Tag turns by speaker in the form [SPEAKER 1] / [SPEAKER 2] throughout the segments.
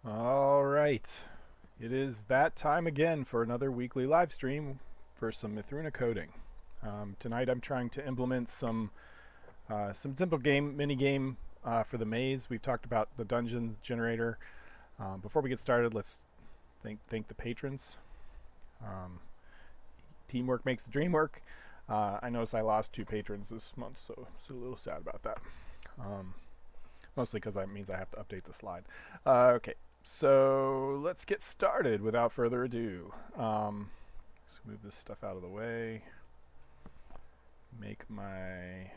[SPEAKER 1] All right. It is that time again for another weekly live stream for some Mythruna coding. Tonight I'm trying to implement some simple mini game for the maze. We've talked about the dungeons generator. Before we get started, let's thank the patrons. Um, Teamwork makes the dream work. I noticed I lost 2 patrons this month, so a little sad about that. Mostly because that means I have to update the slide. Okay, so let's get started without further ado. Let's move this stuff out of the way. Make my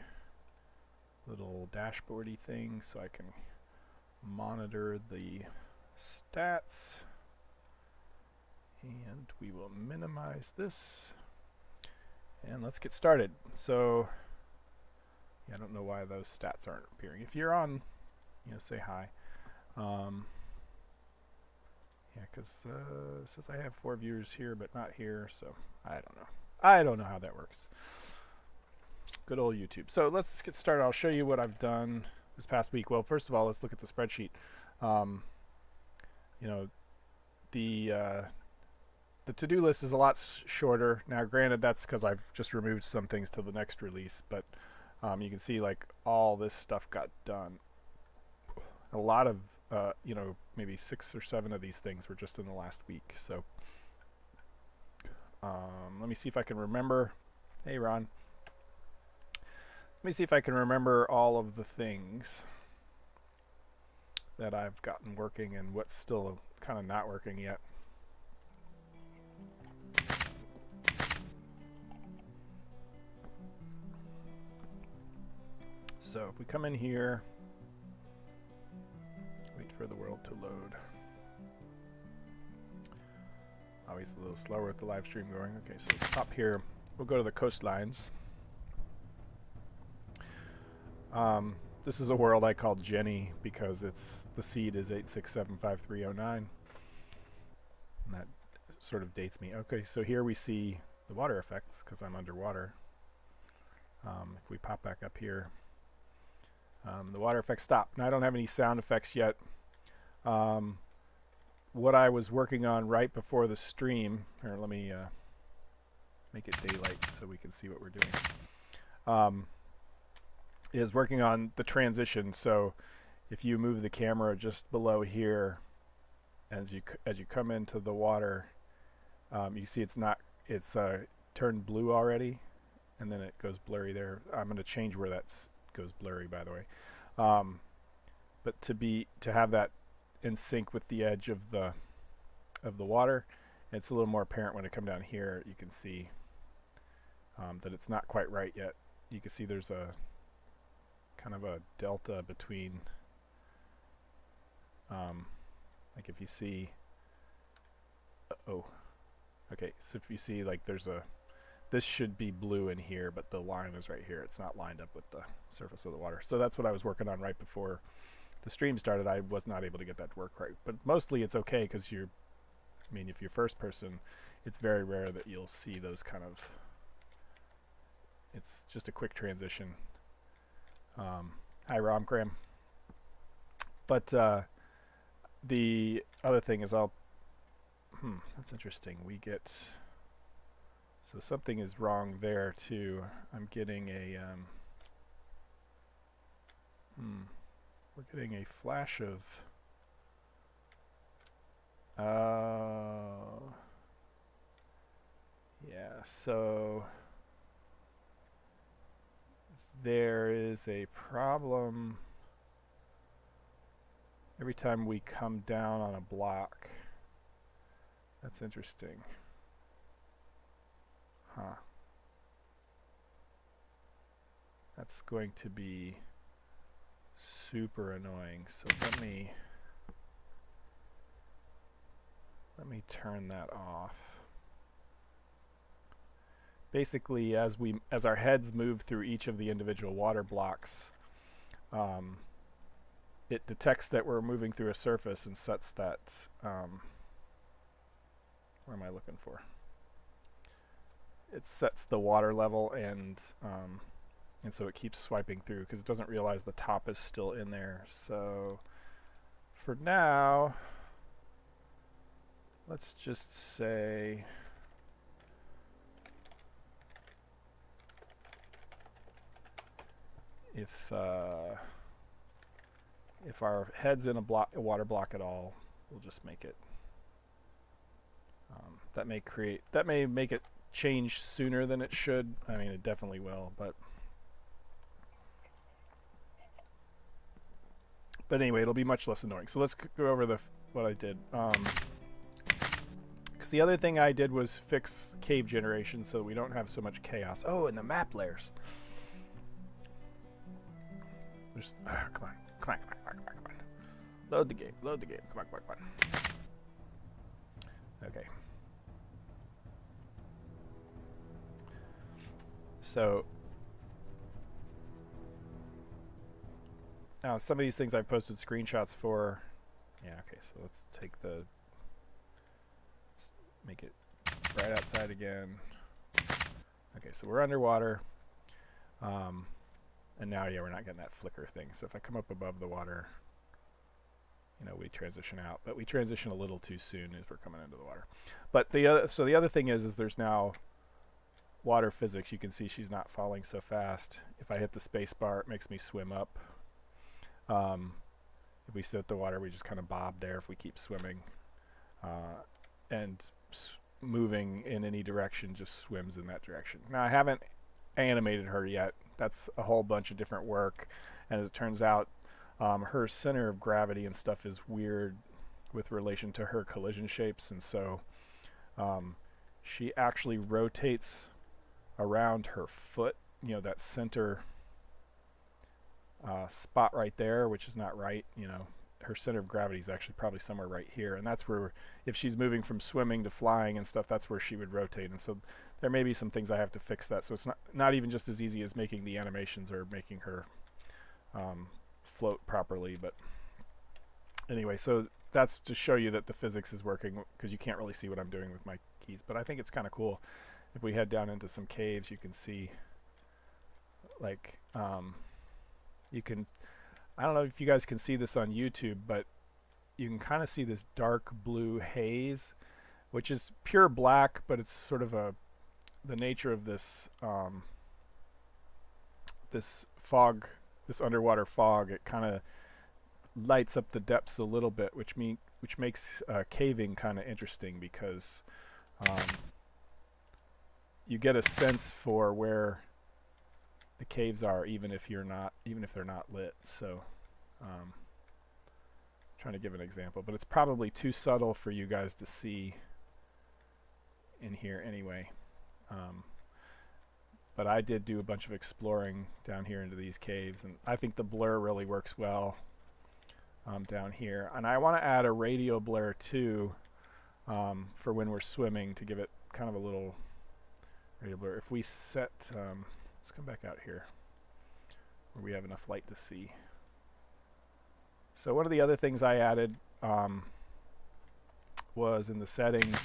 [SPEAKER 1] little dashboardy thing so I can monitor the stats. And we will minimize this. And let's get started. So, yeah, I don't know why those stats aren't appearing. If you're on, say hi. Yeah, because it says I have 4 viewers here, but not here, so I don't know. I don't know how that works. Good old YouTube. So let's get started. I'll show you what I've done this past week. Well, first of all, let's look at the spreadsheet. The to-do list is a lot shorter. Now, granted, that's because I've just removed some things to the next release, but you can see like all this stuff got done. A lot of, maybe 6 or 7 of these things were just in the last week. So let me see if I can remember. Hey, Ron. Let me see if I can remember all of the things that I've gotten working and what's still kind of not working yet. So if we come in here, wait for the world to load. Always a little slower with the live stream going. Okay, so up here, we'll go to the coastlines. This is a world I call Jenny because the seed is 8675309. And that sort of dates me. Okay, so here we see the water effects because I'm underwater. If we pop back up here, the water effects stop. Now I don't have any sound effects yet. What I was working on right before the stream, or let me make it daylight so we can see what we're doing, is working on the transition. So if you move the camera just below here, as you come into the water, you see it's turned blue already, and then it goes blurry there. I'm going to change where that goes blurry, by the way. But to have that in sync with the edge of the water, it's a little more apparent when I come down here. You can see that it's not quite right yet. You can see there's a kind of a delta between, like if you see, okay, so if you see like this should be blue in here, but the line is right here. It's not lined up with the surface of the water. So that's what I was working on right before the stream started. I was not able to get that to work right, but mostly it's okay because if you're first person, it's very rare that you'll see those kind of, it's just a quick transition. Hi, Romcram. But the other thing is that's interesting. So something is wrong there too. I'm getting a we're getting a flash of yeah, so there is a problem every time we come down on a block. That's interesting. Huh. That's going to be super annoying. So let me turn that off. Basically, as our heads move through each of the individual water blocks, it detects that we're moving through a surface and sets that. Where am I looking for? It sets the water level, and so it keeps swiping through because it doesn't realize the top is still in there. So for now, let's just say if our head's in a water block at all, we'll just make it. That may make it change sooner than it should. I mean, it definitely will, but anyway, it'll be much less annoying. So let's go over what I did. Because the other thing I did was fix cave generation so we don't have so much chaos. Oh, and the map layers. There's, come on. Load the game. Come on. Okay. So now some of these things I've posted screenshots for. Yeah, okay, so let's make it right outside again. Okay, so we're underwater. And now, yeah, we're not getting that flicker thing. So if I come up above the water, we transition out. But we transition a little too soon as we're coming into the water. But the other thing is there's now water physics. You can see she's not falling so fast. If I hit the space bar, it makes me swim up. If we sit at the water, we just kind of bob there if we keep swimming. And moving in any direction just swims in that direction. Now, I haven't animated her yet. That's a whole bunch of different work. And as it turns out, her center of gravity and stuff is weird with relation to her collision shapes. And so she actually rotates around her foot, that center spot right there, which is not right. Her center of gravity is actually probably somewhere right here, and that's where, if she's moving from swimming to flying and stuff, that's where she would rotate. And so there may be some things I have to fix that, so it's not even just as easy as making the animations or making her float properly. But anyway, so that's to show you that the physics is working, because you can't really see what I'm doing with my keys, but I think it's kind of cool. If we head down into some caves, you can see, like, you can, I don't know if you guys can see this on YouTube, but you can kind of see this dark blue haze, which is pure black, but it's sort of the nature of this this fog, this underwater fog. It kind of lights up the depths a little bit, which makes caving kind of interesting, because you get a sense for where the caves are, even if they're not lit. So trying to give an example, but it's probably too subtle for you guys to see in here anyway. But I did do a bunch of exploring down here into these caves, and I think the blur really works well down here. And I want to add a radio blur too, for when we're swimming, to give it kind of a little radio blur. If we set, let's come back out here where we have enough light to see. So one of the other things I added was in the settings,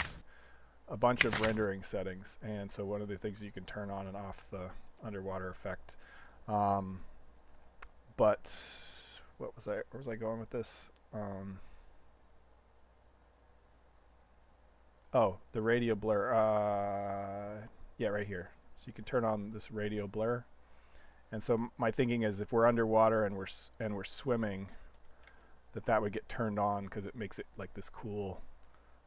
[SPEAKER 1] a bunch of rendering settings. And so one of the things you can turn on and off the underwater effect. But where was I going with this? Oh, the radio blur. Yeah, right here. So you can turn on this radio blur. And so my thinking is, if we're underwater and we're swimming, that would get turned on, because it makes it like this cool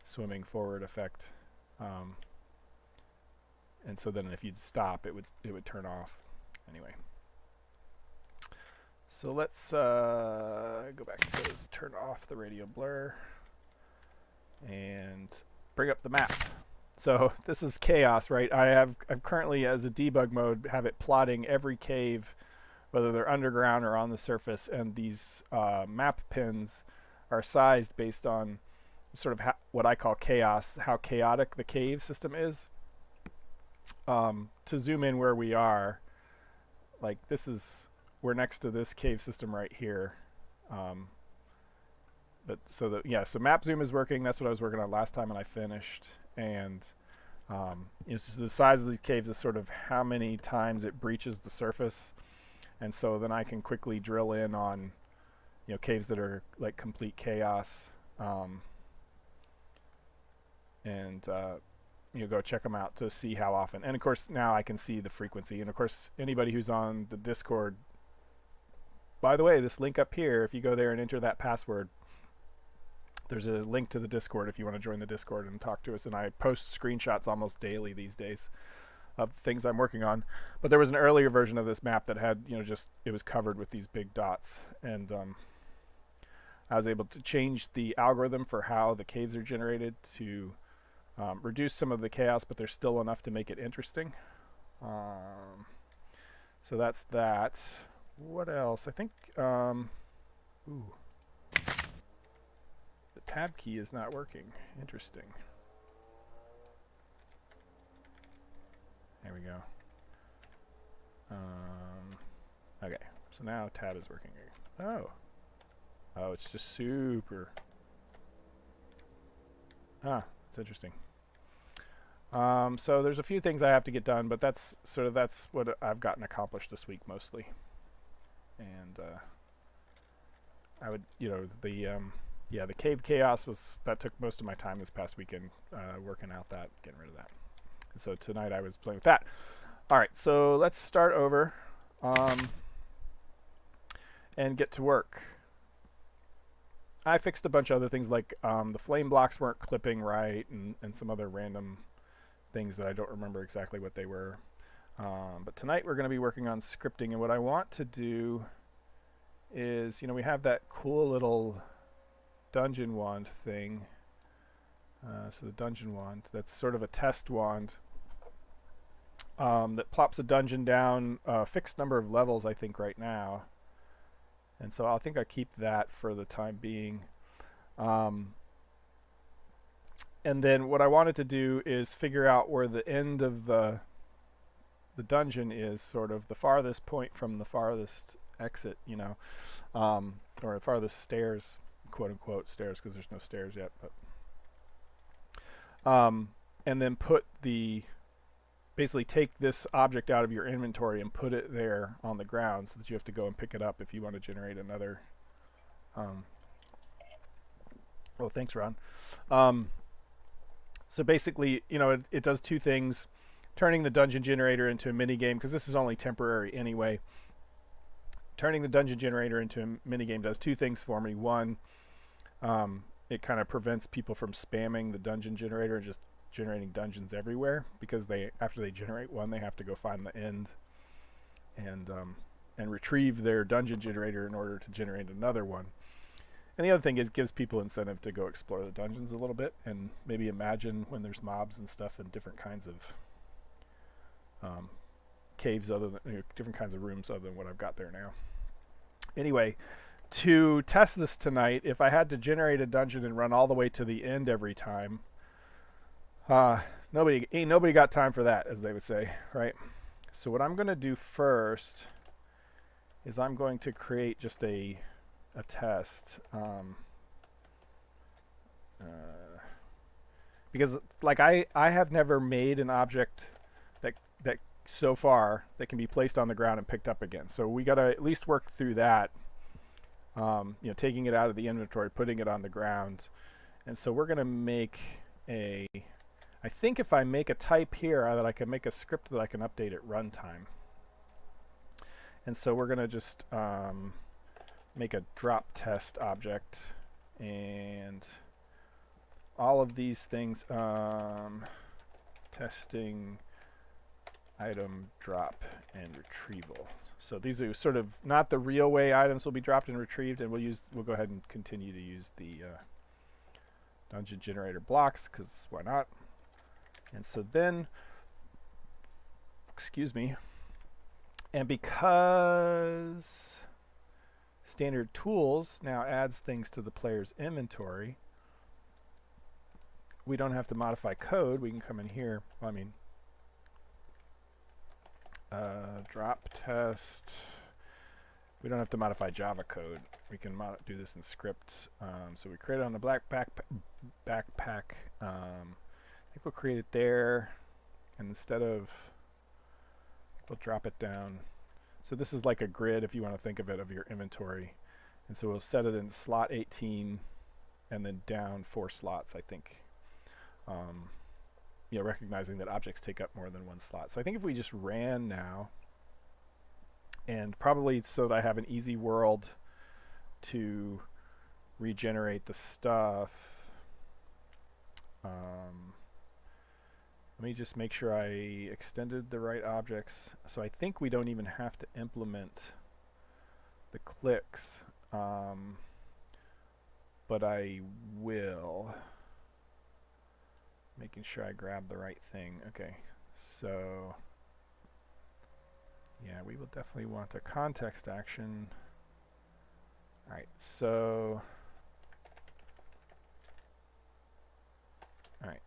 [SPEAKER 1] swimming forward effect. And so then if you'd stop, it would turn off. Anyway. So let's go back to those, turn off the radio blur, and bring up the map. So this is chaos, right? I've currently, as a debug mode, have it plotting every cave, whether they're underground or on the surface, and these map pins are sized based on sort of what I call chaos, how chaotic the cave system is. To zoom in where we are, like we're next to this cave system right here. So map zoom is working. That's what I was working on last time, and I finished. And the size of these caves is sort of how many times it breaches the surface. And so then I can quickly drill in on, caves that are like complete chaos. and go check them out to see how often. And of course, now I can see the frequency. And of course, anybody who's on the Discord, by the way, this link up here, if you go there and enter that password, there's a link to the Discord if you want to join the Discord and talk to us. And I post screenshots almost daily these days of things I'm working on. But there was an earlier version of this map that had, it was covered with these big dots. And I was able to change the algorithm for how the caves are generated to reduce some of the chaos, but there's still enough to make it interesting. So that's that. What else? I think, ooh. The tab key is not working. Interesting. There we go. Okay, so now tab is working. Oh, it's just super. That's interesting. So there's a few things I have to get done, but that's what I've gotten accomplished this week mostly. And I would, the cave chaos that took most of my time this past weekend, working out that, getting rid of that. And so tonight I was playing with that. All right, so let's start over and get to work. I fixed a bunch of other things like the flame blocks weren't clipping right, and some other random things that I don't remember exactly what they were. But tonight we're going to be working on scripting, and what I want to do is, we have that cool little dungeon wand thing. So the dungeon wand, that's sort of a test wand that plops a dungeon down a fixed number of levels, I think, right now. And so I think I keep that for the time being. And then what I wanted to do is figure out where the end of the dungeon is, sort of the farthest point from the farthest exit, or the farthest stairs, quote unquote stairs, because there's no stairs yet. But and then basically take this object out of your inventory and put it there on the ground, so that you have to go and pick it up if you want to generate another. Well, thanks, Ron. So basically, it does two things: turning the dungeon generator into a mini game, because this is only temporary anyway. Turning the dungeon generator into a mini game does two things for me. One, it kind of prevents people from spamming the dungeon generator and just generating dungeons everywhere, because after they generate one, they have to go find the end and retrieve their dungeon generator in order to generate another one. And the other thing is, it gives people incentive to go explore the dungeons a little bit and maybe imagine when there's mobs and stuff and different kinds of caves, different kinds of rooms other than what I've got there now. Anyway, to test this tonight, if I had to generate a dungeon and run all the way to the end every time, nobody got time for that, as they would say, right? So what I'm going to do first is I'm going to create just a test, because like I have never made an object that so far that can be placed on the ground and picked up again. So we got to at least work through that. Taking it out of the inventory, putting it on the ground. And so we're going to make I think if I make a type here, that I can make a script that I can update at runtime. And so we're going to just make a drop test object, and all of these things, testing, item, drop, and retrieval. So these are sort of not the real way items will be dropped and retrieved, and we'll go ahead and continue to use the dungeon generator blocks, because why not? And so then, excuse me, and because standard tools now adds things to the player's inventory, we don't have to modify code. We can come in here. Well, I mean, drop test. We don't have to modify Java code. We can do this in script. So we create it on the black backpack. I think we'll create it there, and instead of, we'll drop it down. So this is like a grid, if you want to think of it, of your inventory. And so we'll set it in slot 18 and then down 4 slots, I think. recognizing that objects take up more than one slot. So I think if we just ran now, and probably so that I have an easy world to regenerate the stuff, let me just make sure I extended the right objects. So I think we don't even have to implement the clicks, but I will. Making sure I grab the right thing. Okay, so yeah, we will definitely want a context action. All right, so all right.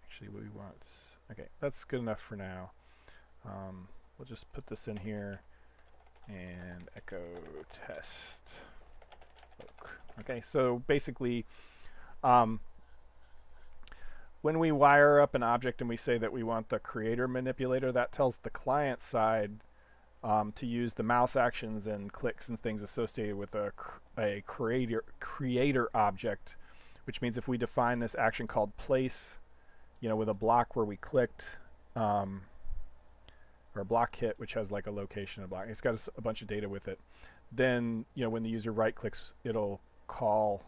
[SPEAKER 1] Actually, we want. Okay, that's good enough for now. We'll just put this in here and echo test. Okay, so basically, when we wire up an object and we say that we want the creator manipulator, that tells the client side to use the mouse actions and clicks and things associated with a creator object, which means if we define this action called place, with a block where we clicked, or a block hit, which has like a location of block, it's got a bunch of data with it. Then when the user right clicks, it'll call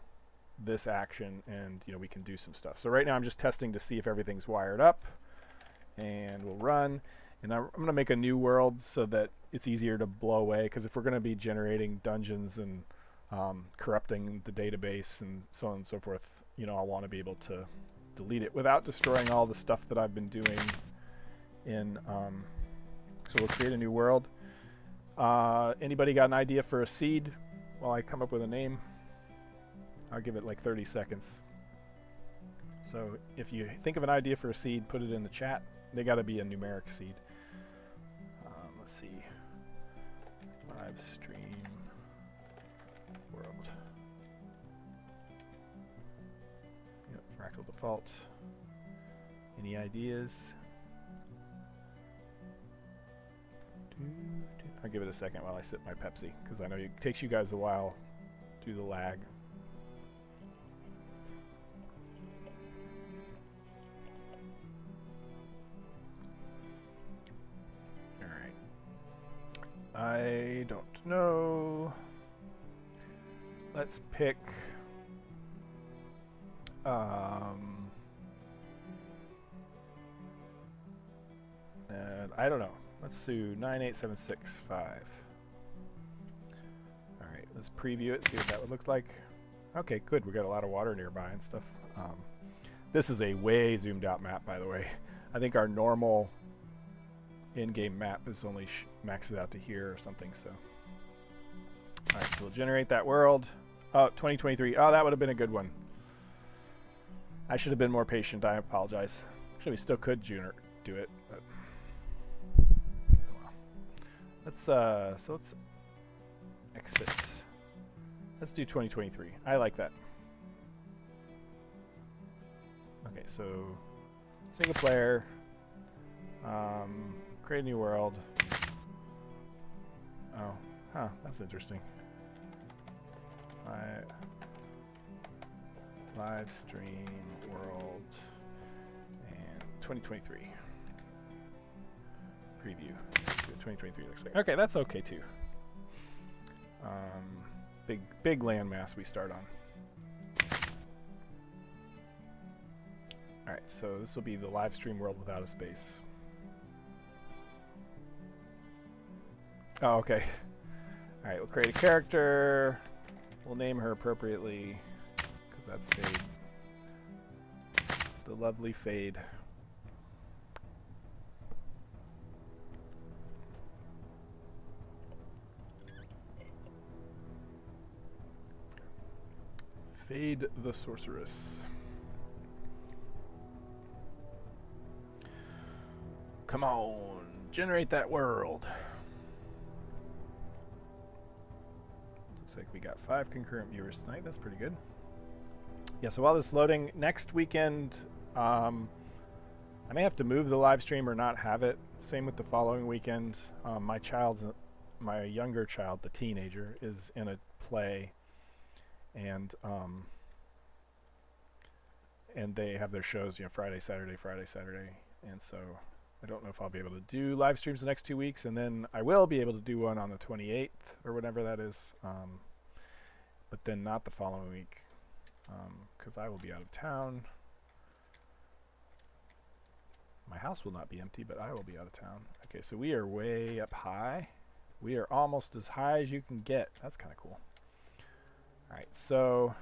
[SPEAKER 1] this action, and we can do some stuff. So right now I'm just testing to see if everything's wired up, and we'll run. And I'm going to make a new world so that it's easier to blow away, because if we're going to be generating dungeons and corrupting the database and so on and so forth, I'll want to be able to delete it without destroying all the stuff that I've been doing in so we'll create a new world. Anybody got an idea for a seed while I come up with a name? I'll give it like 30 seconds. So if you think of an idea for a seed, put it in the chat. They got to be a numeric seed. Let's see. Live stream world. Yep, fractal default. Any ideas? I'll give it a second while I sip my Pepsi, because I know it takes you guys a while to do the lag. Alright. I don't know. Let's pick and I don't know. Let's do 98765. Alright, let's preview it, see what that would look like. Okay, good. We got a lot of water nearby and stuff. This is a way zoomed out map, by the way. I think our normal in-game map is only maxes out to here or something, so. Alright, so we'll generate that world. Oh, 2023. Oh, that would have been a good one. I should have been more patient. I apologize. Actually, we still could do it, but let's exit. Let's do 2023. I like that. Okay, so single player, create a new world. Oh, huh, that's interesting. Live stream world and 2023 preview. 2023 looks like. Okay, that's okay too. Big landmass we start on. Alright, so this will be the live stream world without a space. Oh, okay. Alright, we'll create a character. We'll name her appropriately, because that's Fade. The lovely Fade. Fade the Sorceress. Come on, generate that world. Looks like we got 5 concurrent viewers tonight. That's pretty good. Yeah, so while this is loading, next weekend, I may have to move the live stream or not have it. Same with the following weekend. My younger child, the teenager, is in a play. and they have their shows, Friday, Saturday, and so I don't know if I'll be able to do live streams the next 2 weeks, and then I will be able to do one on the 28th or whatever that is, but then not the following week, because I will be out of town. My house will not be empty, but I will be out of town. Okay, so we are way up high. We are almost as high as you can get. That's kind of cool. All right, so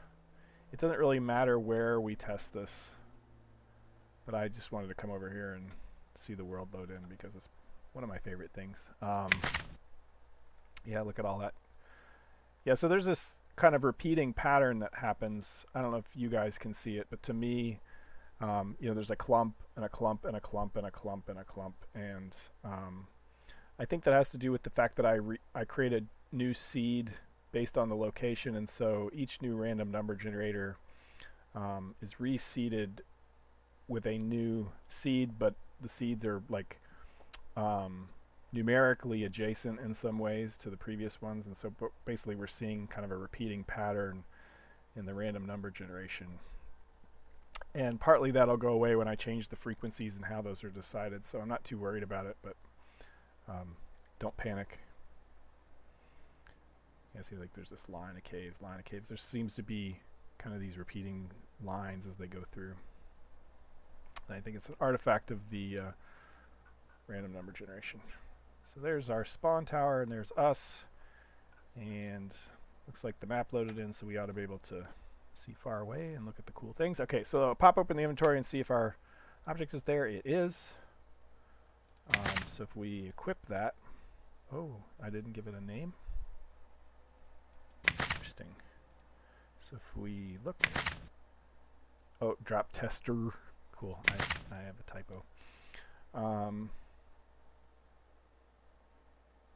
[SPEAKER 1] it doesn't really matter where we test this, but I just wanted to come over here and see the world load in because it's one of my favorite things. Yeah, look at all that. Yeah, so there's this kind of repeating pattern that happens. I don't know if you guys can see it, but to me, there's a clump and a clump and a clump and a clump and a clump, and I think that has to do with the fact that I created new seed based on the location, and so each new random number generator is reseeded with a new seed, but the seeds are like numerically adjacent in some ways to the previous ones, and so basically we're seeing kind of a repeating pattern in the random number generation. And partly that'll go away when I change the frequencies and how those are decided, so I'm not too worried about it, but don't panic. Yeah, see, like there's this line of caves. There seems to be kind of these repeating lines as they go through. And I think it's an artifact of the random number generation. So there's our spawn tower, and there's us. And looks like the map loaded in, so we ought to be able to see far away and look at the cool things. Okay, so I'll pop open the inventory and see if our object is there. It is. So if we equip that, oh, I didn't give it a name. Interesting. So if we look, oh, drop tester. Cool. I have a typo.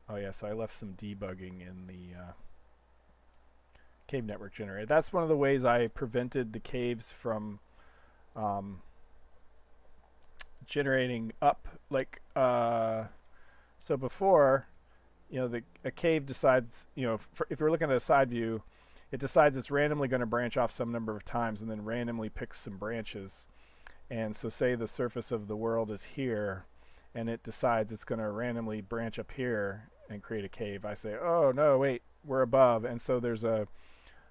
[SPEAKER 1] Oh yeah, so I left some debugging in the cave network generator. That's one of the ways I prevented the caves from generating up. Like, so before, a cave decides, if you're looking at a side view, it decides it's randomly going to branch off some number of times and then randomly picks some branches. And so say the surface of the world is here, and it decides it's going to randomly branch up here and create a cave. I say, oh no, wait, we're above. And so there's a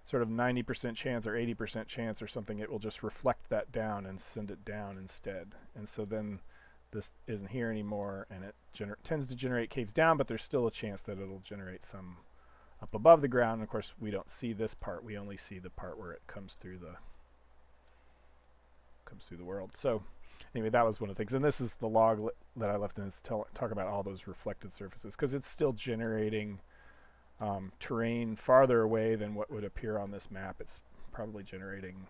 [SPEAKER 1] sort of 90% chance or 80% chance or something, it will just reflect that down and send it down instead. And so then this isn't here anymore, and it tends to generate caves down, but there's still a chance that it'll generate some up above the ground. And of course, we don't see this part. We only see the part where it comes through the world. So anyway, that was one of the things. And this is the log that I left in, is talk about all those reflected surfaces, because it's still generating terrain farther away than what would appear on this map. It's probably generating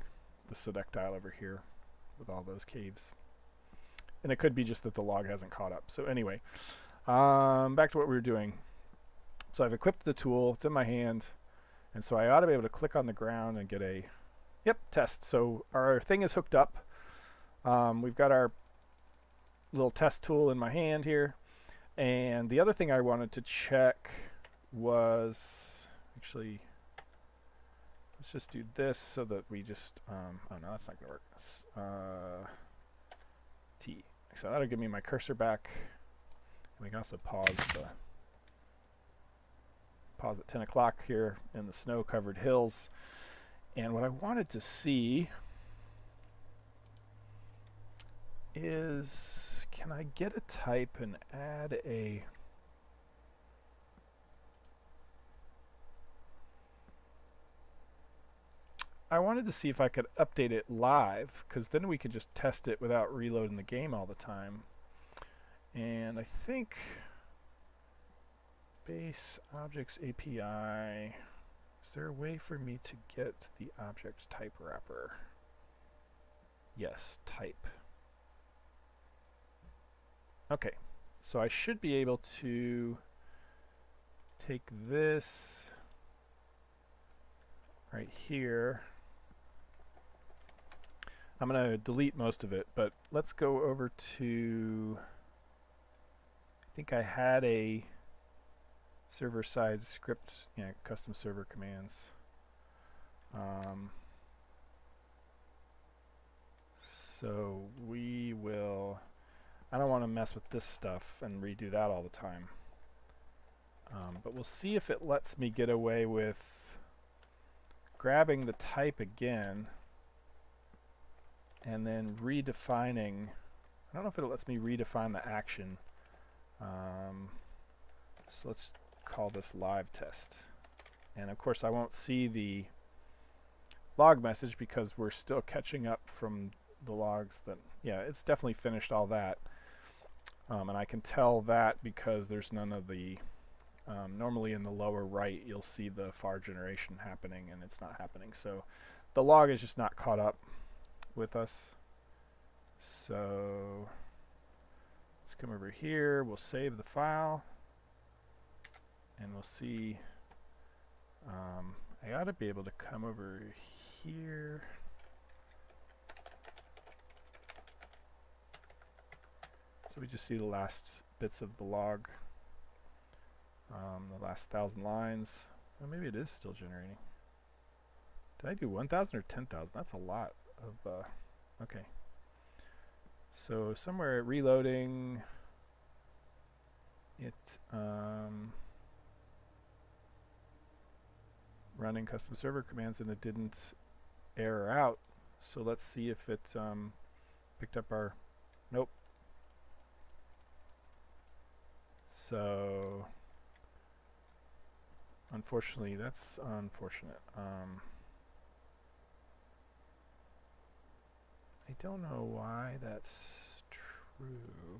[SPEAKER 1] the sedectile over here with all those caves. And it could be just that the log hasn't caught up. So anyway, back to what we were doing. So I've equipped the tool. It's in my hand. And so I ought to be able to click on the ground and get a, test. So our thing is hooked up. We've got our little test tool in my hand here. And the other thing I wanted to check was, actually, let's just do this so that we just, oh no, that's not going to work. T. So that'll give me my cursor back. We can also pause at 10 o'clock here in the snow-covered hills. And what I wanted to see is, can I get a type and add a, I wanted to see if I could update it live, because then we could just test it without reloading the game all the time. And I think base objects API, is there a way for me to get the object type wrapper? Yes, type. Okay, so I should be able to take this right here. I'm going to delete most of it, but let's go over to, I think I had a server-side script, custom server commands. So we will, I don't want to mess with this stuff and redo that all the time. But we'll see if it lets me get away with grabbing the type again and then redefining. I don't know if it lets me redefine the action. So let's call this live test. And of course I won't see the log message because we're still catching up from the logs that, yeah, it's definitely finished all that. And I can tell that because there's none of the, normally in the lower right you'll see the far generation happening and it's not happening. So the log is just not caught up with us. So let's come over here, we'll save the file and we'll see. I ought to be able to come over here. So we just see the last bits of the log, the last 1,000 lines. Well, maybe it is still generating. Did I do 1,000 or 10,000? That's a lot of, okay. So somewhere reloading, it, running custom server commands and it didn't error out. So let's see if it picked up our, nope. So unfortunately, that's unfortunate. I don't know why that's true.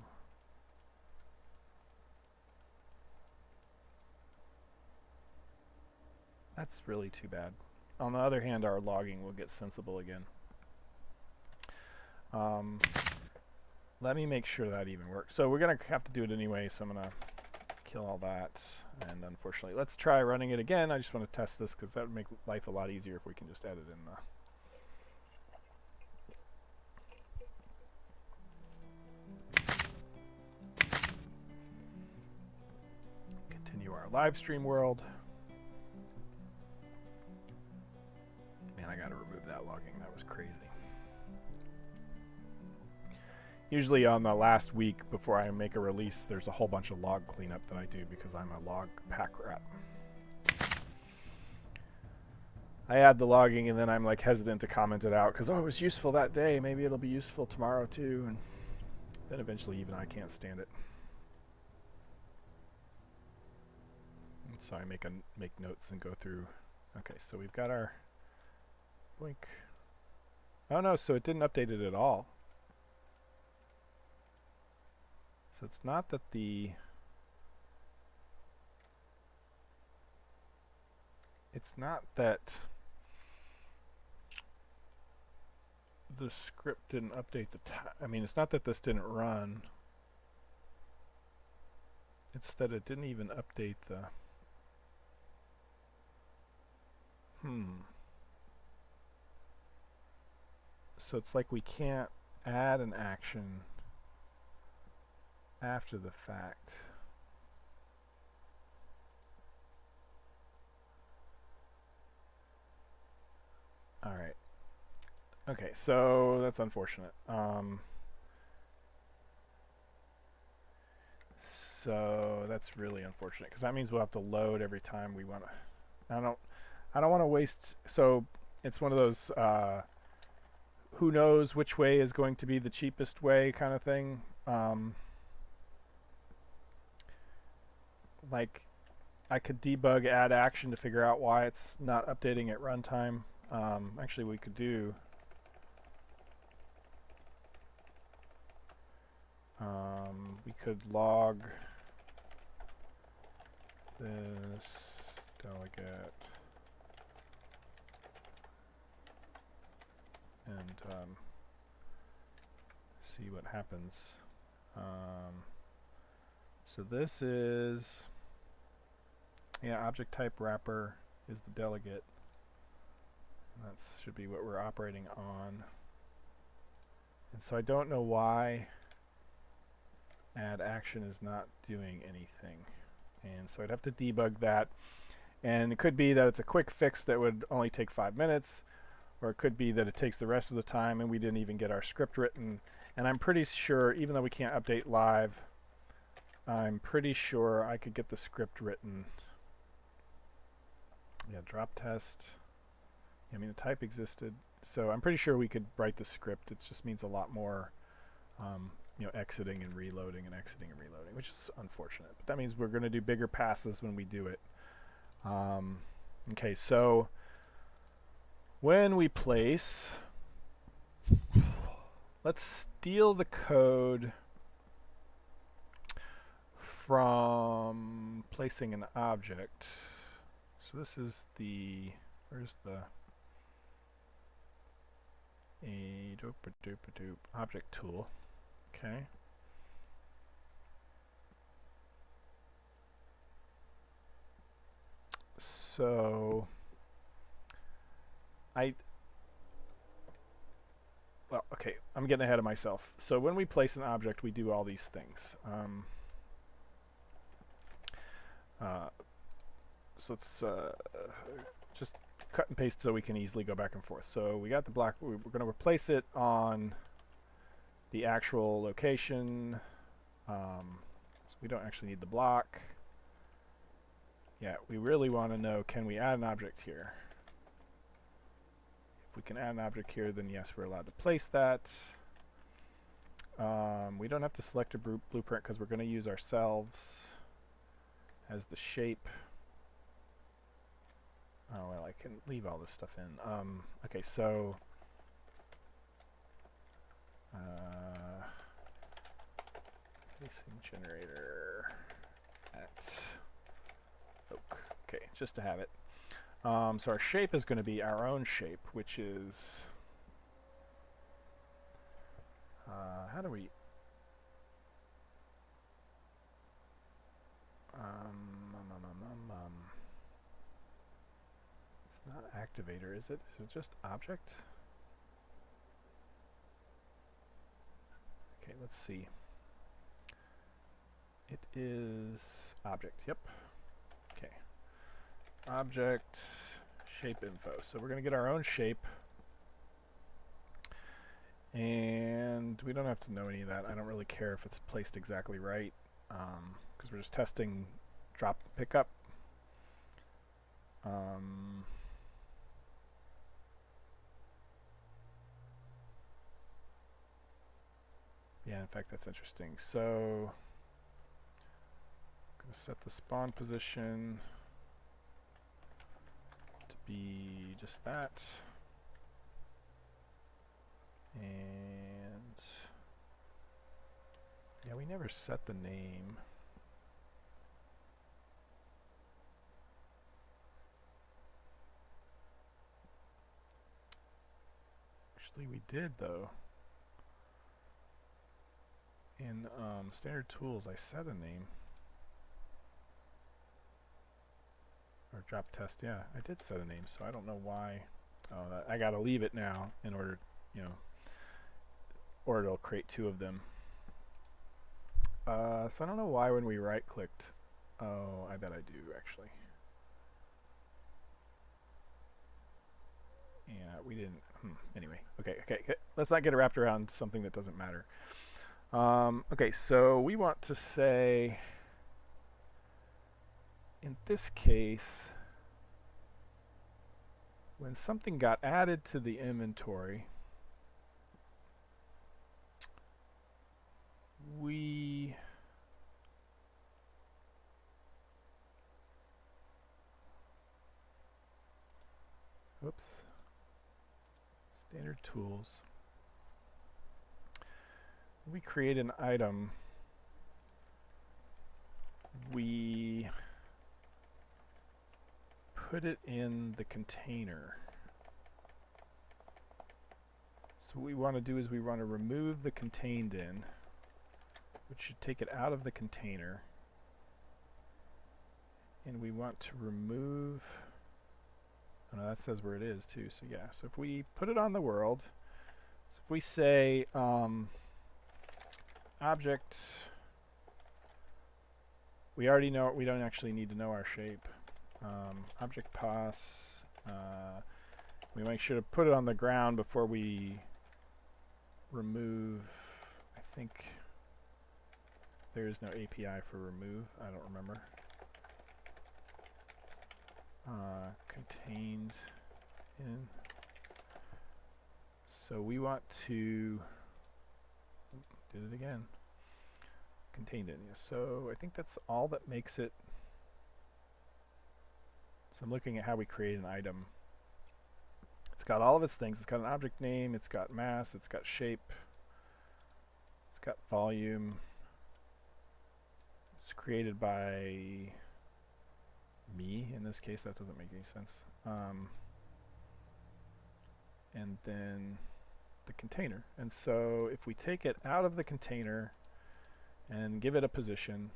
[SPEAKER 1] That's really too bad. On the other hand, our logging will get sensible again. Let me make sure that even works. So we're going to have to do it anyway, so I'm going to kill all that. And unfortunately, let's try running it again. I just want to test this because that would make life a lot easier if we can just edit in the... Continue our live stream world. Man, I gotta remove that logging. That was crazy. Usually on the last week before I make a release, there's a whole bunch of log cleanup that I do because I'm a log pack rat. I add the logging and then I'm like hesitant to comment it out because, oh, it was useful that day. Maybe it'll be useful tomorrow too. And then eventually even I can't stand it. And so I make notes and go through. Okay, so we've got our... Blink. Oh no, so it didn't update it at all. So it's not that the... It's not that the script didn't update the I mean, it's not that this didn't run. It's that it didn't even update the... So it's like we can't add an action after the fact. All right. Okay, so that's unfortunate. So that's really unfortunate because that means we'll have to load every time we want to. I don't want to waste. So it's one of those who knows which way is going to be the cheapest way kind of thing. Like I could debug add action to figure out why it's not updating at runtime. Actually, we could do. We could log this delegate and see what happens. So this is, yeah, object type wrapper is the delegate. That should be what we're operating on. And so I don't know why add action is not doing anything. And so I'd have to debug that. And it could be that it's a quick fix that would only take 5 minutes, or it could be that it takes the rest of the time and we didn't even get our script written. And I'm pretty sure, even though we can't update live, I'm pretty sure I could get the script written. Yeah, drop test. I mean, the type existed, so I'm pretty sure we could write the script. It just means a lot more, exiting and reloading, which is unfortunate. But that means we're going to do bigger passes when we do it. Okay, so when we place, let's steal the code from placing an object. So this is the, where's the object tool. Okay. So okay, I'm getting ahead of myself. So when we place an object, we do all these things. So let's just cut and paste so we can easily go back and forth. So we got the block. We're going to replace it on the actual location. So we don't actually need the block. Yeah, we really want to know, can we add an object here? If we can add an object here, then yes, we're allowed to place that. We don't have to select a blueprint because we're going to use ourselves as the shape. Oh, well, I can leave all this stuff in. Okay, so placing generator at oak. Okay, just to have it. So our shape is going to be our own shape, which is how do we it's not activator, is it? Is it just object? Okay, let's see. It is object, yep. Okay. Object, shape info. So we're going to get our own shape. And we don't have to know any of that. I don't really care if it's placed exactly right, because we're just testing drop and pickup. Yeah, in fact, that's interesting. So I'm going to set the spawn position to be just that. And yeah, we never set the name. Actually, we did though. In standard tools, I set a name. Or drop test, yeah, I did set a name, so I don't know why. Oh, I gotta leave it now in order, or it'll create two of them. So I don't know why when we right-clicked. Oh, I bet I do actually. Yeah, we didn't. Anyway, okay. Let's not get wrapped around something that doesn't matter. Okay, so we want to say, in this case, when something got added to the inventory, we standard tools. We create an item. We put it in the container. So what we want to do is we want to remove the contained in, which should take it out of the container. And we want to remove, oh no, that says where it is too. So yeah, so if we put it on the world, so if we say object, we already know, we don't actually need to know our shape. Object pass. We make sure to put it on the ground before we remove. I think there is no API for remove. I don't remember. Contained in. So we want to. Did it again. Contained in. So I think that's all that makes it. So I'm looking at how we create an item. It's got all of its things. It's got an object name. It's got mass. It's got shape. It's got volume. It's created by me. In this case, that doesn't make any sense. And then the container. And so if we take it out of the container and give it a position,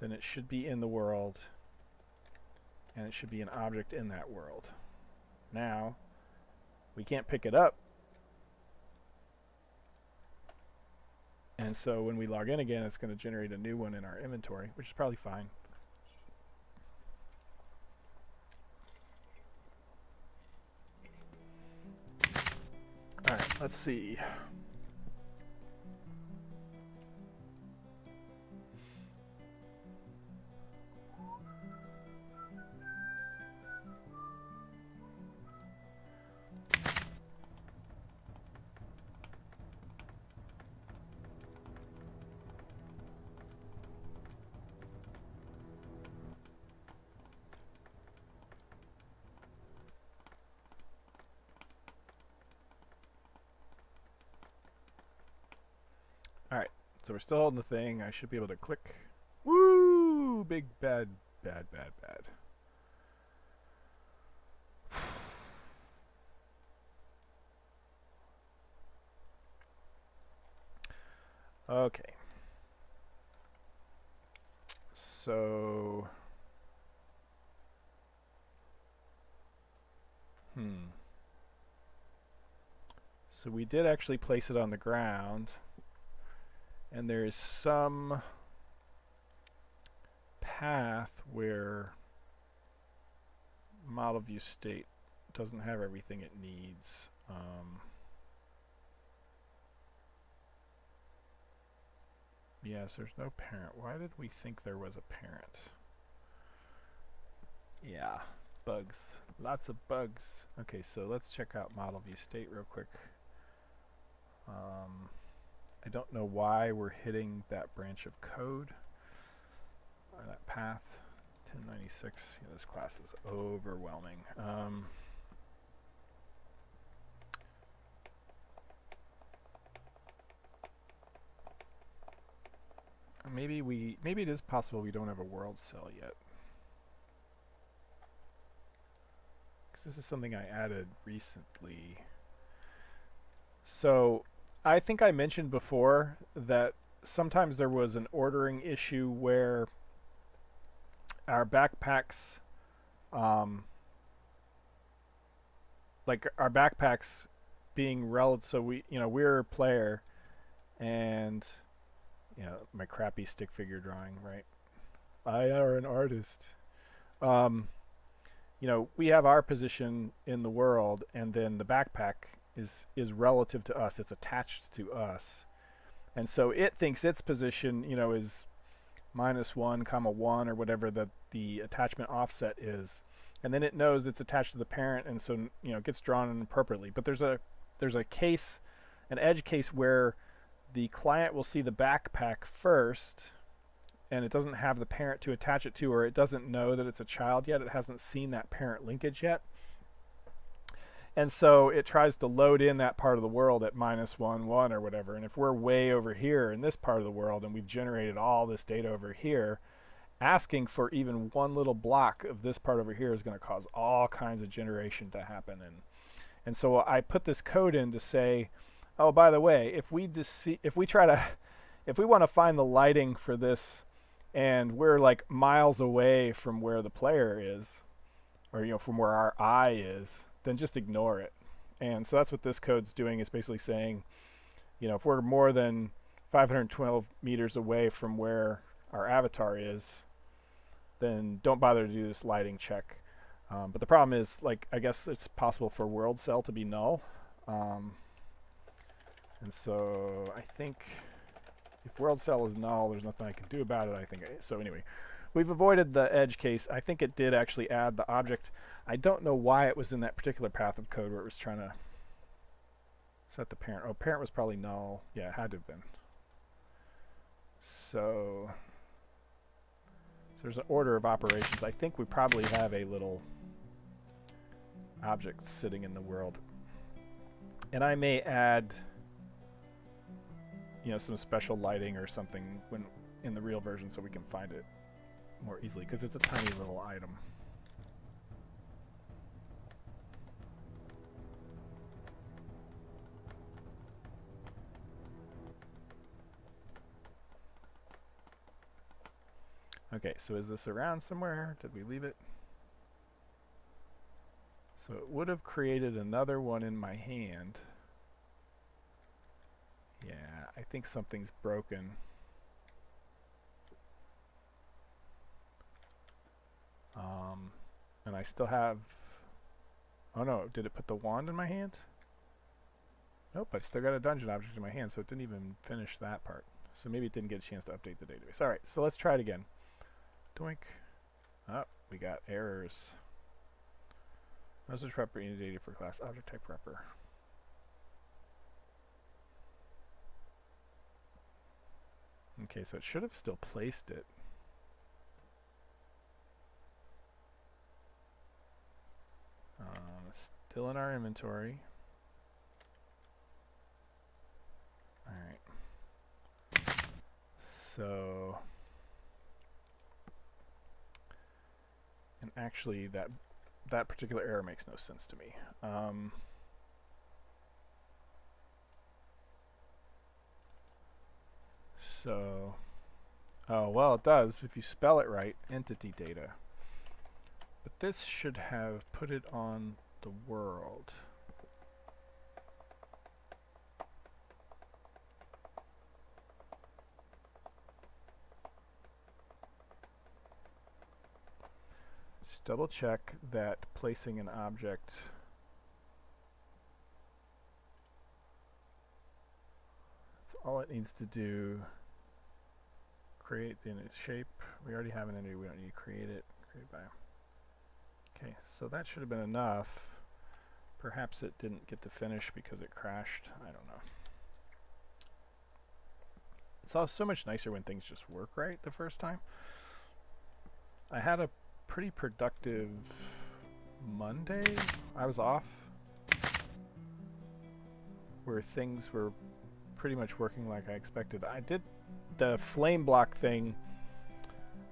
[SPEAKER 1] then it should be in the world, and it should be an object in that world. Now, we can't pick it up, and so when we log in again, it's going to generate a new one in our inventory, which is probably fine. Alright, let's see. Alright, so we're still holding the thing. I should be able to click. Woo! Big bad, bad, bad, bad. Okay. So... So we did actually place it on the ground. And there is some path where model view state doesn't have everything it needs. Yes, there's no parent. Why did we think there was a parent? Yeah, bugs. Lots of bugs. Okay, so let's check out model view state real quick. I don't know why we're hitting that branch of code, or that path. 1096. Yeah, this class is overwhelming. Maybe it is possible we don't have a world cell yet, because this is something I added recently. So I think I mentioned before that sometimes there was an ordering issue where our backpacks, like our backpacks being relative, so we're a player, and my crappy stick figure drawing, right? I are an artist. We have our position in the world, and then the backpack is relative to us. It's attached to us, and so it thinks its position, is -1, 1 or whatever the attachment offset is, and then it knows it's attached to the parent, and so it gets drawn in appropriately. But there's a case, an edge case, where the client will see the backpack first, and it doesn't have the parent to attach it to, or it doesn't know that it's a child yet. It hasn't seen that parent linkage yet. And so it tries to load in that part of the world at -1, 1 or whatever. And if we're way over here in this part of the world and we've generated all this data over here, asking for even one little block of this part over here is going to cause all kinds of generation to happen. And so I put this code in to say, oh, by the way, if we want to find the lighting for this, and we're like miles away from where the player is, or from where our eye is, then just ignore it. And so that's what this code's doing, is basically saying, if we're more than 512 meters away from where our avatar is, then don't bother to do this lighting check. But the problem is, like, I guess it's possible for world cell to be null. And so I think if world cell is null, there's nothing I can do about it. I think so. Anyway, we've avoided the edge case. I think it did actually add the object. I don't know why it was in that particular path of code where it was trying to set the parent. Oh, parent was probably null. Yeah, it had to have been. So there's an order of operations. I think we probably have a little object sitting in the world. And I may add, you know, some special lighting or something when in the real version so we can find it more easily, because it's a tiny little item. Okay, so is this around somewhere? Did we leave it? So it would have created another one in my hand. Yeah, I think something's broken. And I still have... Oh no, did it put the wand in my hand? Nope, I've still got a dungeon object in my hand, so it didn't even finish that part. So maybe it didn't get a chance to update the database. Alright, so let's try it again. Doink. Oh, we got errors. Message prepper data for class object type prepper. Okay, so it should have still placed it. Still in our inventory. Alright. So... And actually, that particular error makes no sense to me. So... Oh, well, it does if you spell it right, entity data. But this should have put it on the world. Just double check that placing an object that's all it needs to do. Create in its shape. We already have an entity, we don't need to create it. Create by. Okay, so that should have been enough. Perhaps it didn't get to finish because it crashed. I don't know. It's all so much nicer when things just work right the first time. I had a pretty productive Monday. I was off, where things were pretty much working like I expected. I did the flame block thing.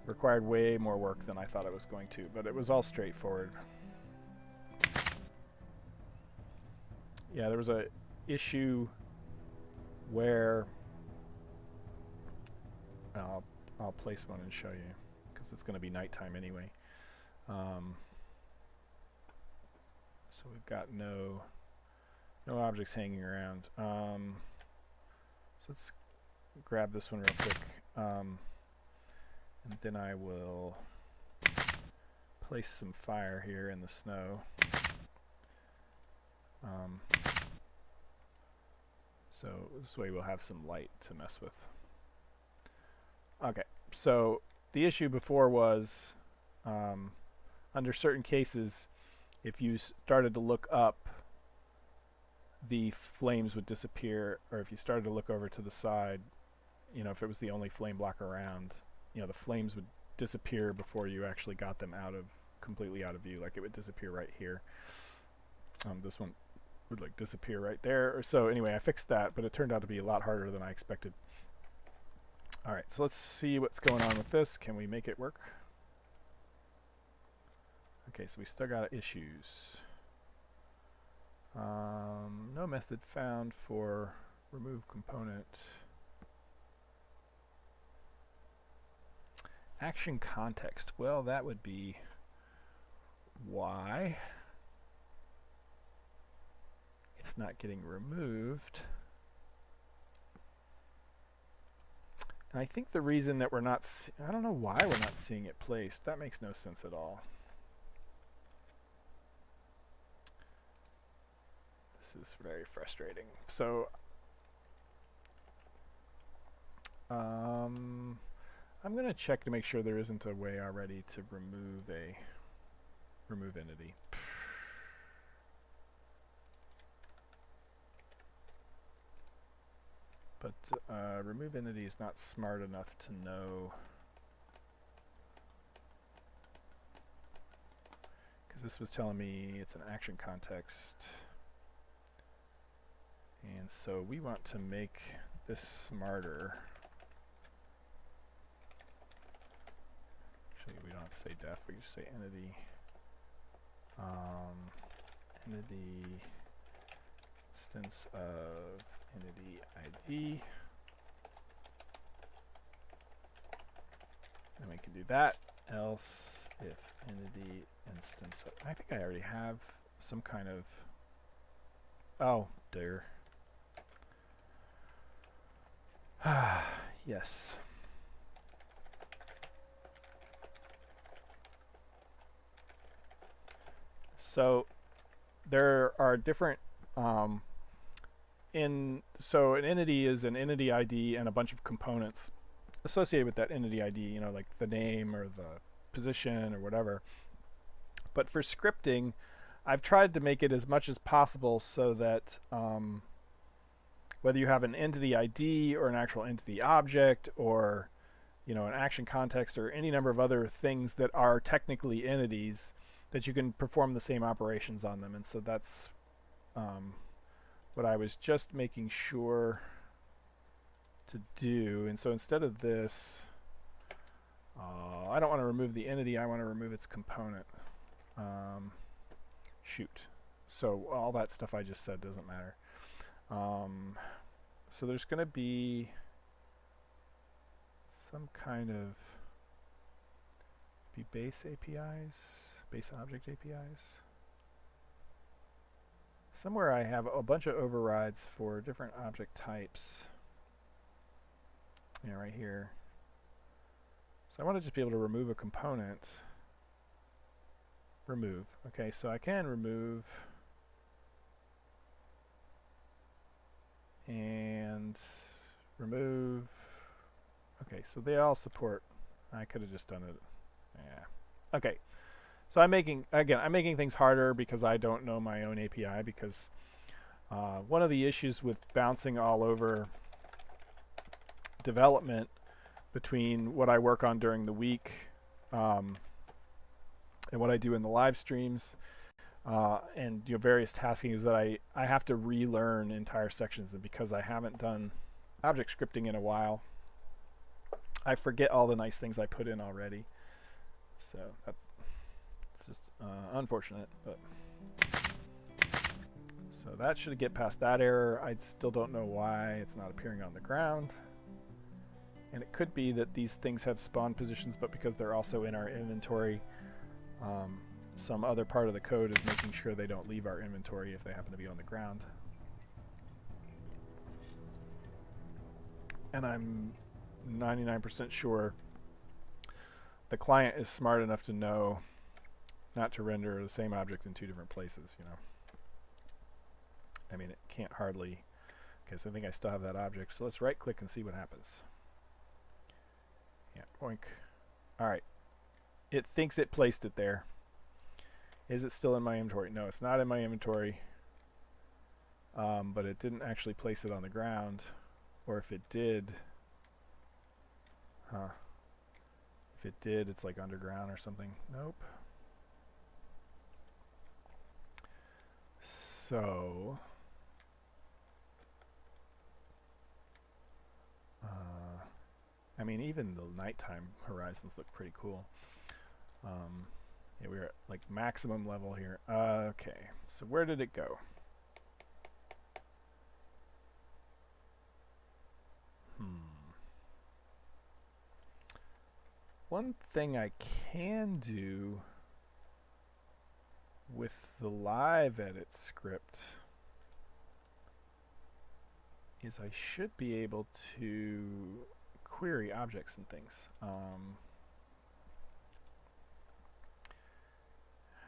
[SPEAKER 1] Required way more work than I thought it was going to, but it was all straightforward. Yeah, there was a issue where I'll place one and show you because it's going to be nighttime anyway. So we've got no objects hanging around. So let's grab this one real quick. And then I will place some fire here in the snow. So this way we'll have some light to mess with. Okay, so the issue before was under certain cases, if you started to look up, the flames would disappear, or if you started to look over to the side, you know, if it was the only flame block around, you know, the flames would disappear before you actually got them completely out of view. Like it would disappear right here. This one would like disappear right there. Or so anyway, I fixed that, but it turned out to be a lot harder than I expected. All right, so let's see what's going on with this. Can we make it work? Okay, so we still got issues. No method found for remove component. Action context. Well, that would be why it's not getting removed. And I think the reason that we're not, I don't know why we're not seeing it placed. That makes no sense at all. This is very frustrating. So, I'm going to check to make sure there isn't a way already to remove entity. But remove entity is not smart enough to know, because this was telling me it's an action context, and so we want to make this smarter. Actually, we don't have to say def, we just say entity. Entity instance of entity ID. And we can do that. Else if entity instance of, I think I already have some kind of, oh dear. Yes. So there are different so an entity is an entity ID and a bunch of components associated with that entity ID, you know, like the name or the position or whatever. But for scripting, I've tried to make it as much as possible so that whether you have an entity ID or an actual entity object or, you know, an action context or any number of other things that are technically entities, that you can perform the same operations on them. And so that's what I was just making sure to do. And so instead of this, I don't want to remove the entity, I want to remove its component. Shoot. So all that stuff I just said doesn't matter. So there's going to be some kind of base APIs, base object APIs. Somewhere I have a bunch of overrides for different object types. Yeah, right here. So I want to just be able to remove a component. Remove. Okay, so I can remove and remove. Okay, so they all support. I could have just done it. Yeah. Okay. So I'm making things harder because I don't know my own API, because one of the issues with bouncing all over development between what I work on during the week and what I do in the live streams and various tasking is that I have to relearn entire sections, and because I haven't done object scripting in a while, I forget all the nice things I put in already. So that's just unfortunate, but so that should get past that error. I still don't know why it's not appearing on the ground, and it could be that these things have spawn positions, but because they're also in our inventory, some other part of the code is making sure they don't leave our inventory if they happen to be on the ground. And I'm 99% sure the client is smart enough to know not to render the same object in two different places, you know. I mean, it can't hardly. Okay, so I think I still have that object. So let's right click and see what happens. Yeah, boink. All right. It thinks it placed it there. Is it still in my inventory? No, it's not in my inventory. But it didn't actually place it on the ground. Or if it did, if it did, it's like underground or something. Nope. So, I mean, even the nighttime horizons look pretty cool. Yeah, we're at like maximum level here. Okay, so where did it go? One thing I can do with the live edit script is I should be able to query objects and things.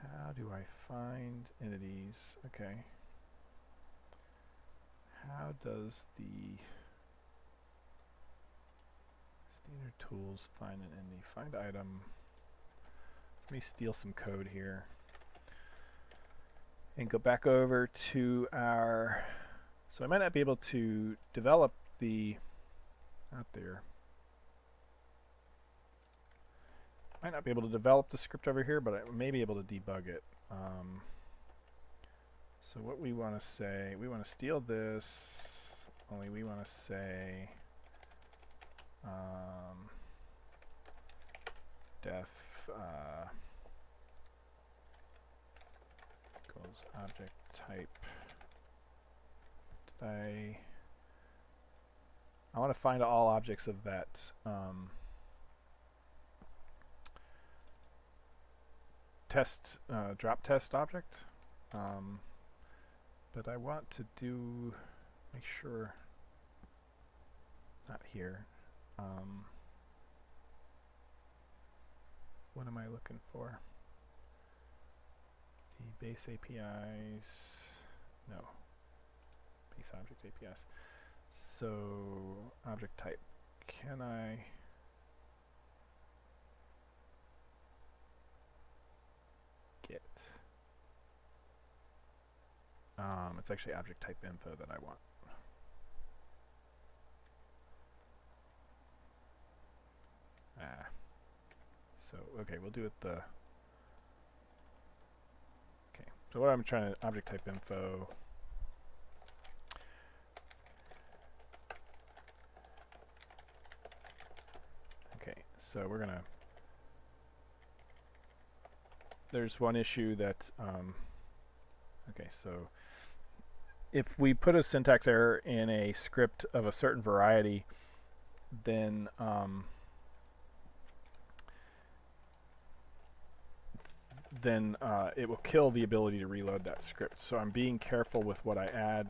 [SPEAKER 1] How do I find entities? Okay. How does the standard tools find an entity? Find item. Let me steal some code here and go back over to our. So I might not be able to develop the. Not there. Might not be able to develop the script over here, but I may be able to debug it. So what we want to say, we want to steal this, only we want to say def equals object type. I want to find all objects of that test drop test object, but I want to do make sure not here. What am I looking for? The base APIs, no, base object APIs. So object type, can I get? It's actually object type info that I want. So okay, we'll do it the. Okay, so what I'm trying to object type info. Okay, so we're gonna. There's one issue that. Okay, so if we put a syntax error in a script of a certain variety, then it will kill the ability to reload that script. So I'm being careful with what I add,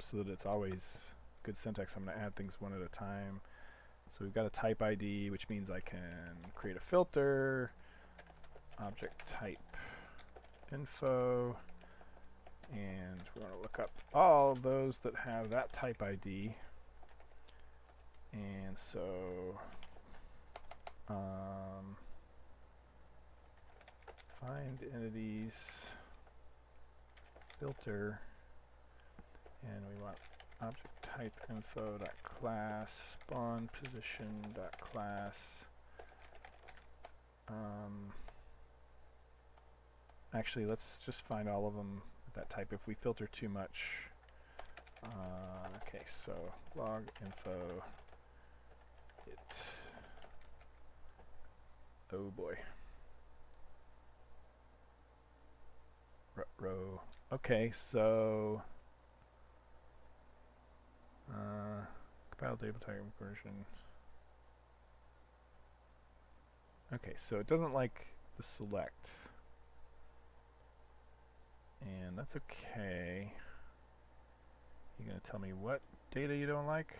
[SPEAKER 1] so that it's always good syntax. I'm going to add things one at a time. So we've got a type ID, which means I can create a filter, object type info, and we're going to look up all of those that have that type ID. And so find entities, filter, and we want object type info dot class spawn position dot class. Actually, let's just find all of them with that type. If we filter too much, okay, so log info it. Oh boy. Row. Okay, so compile table type version. Okay, so it doesn't like the select, and that's okay. You're gonna tell me what data you don't like?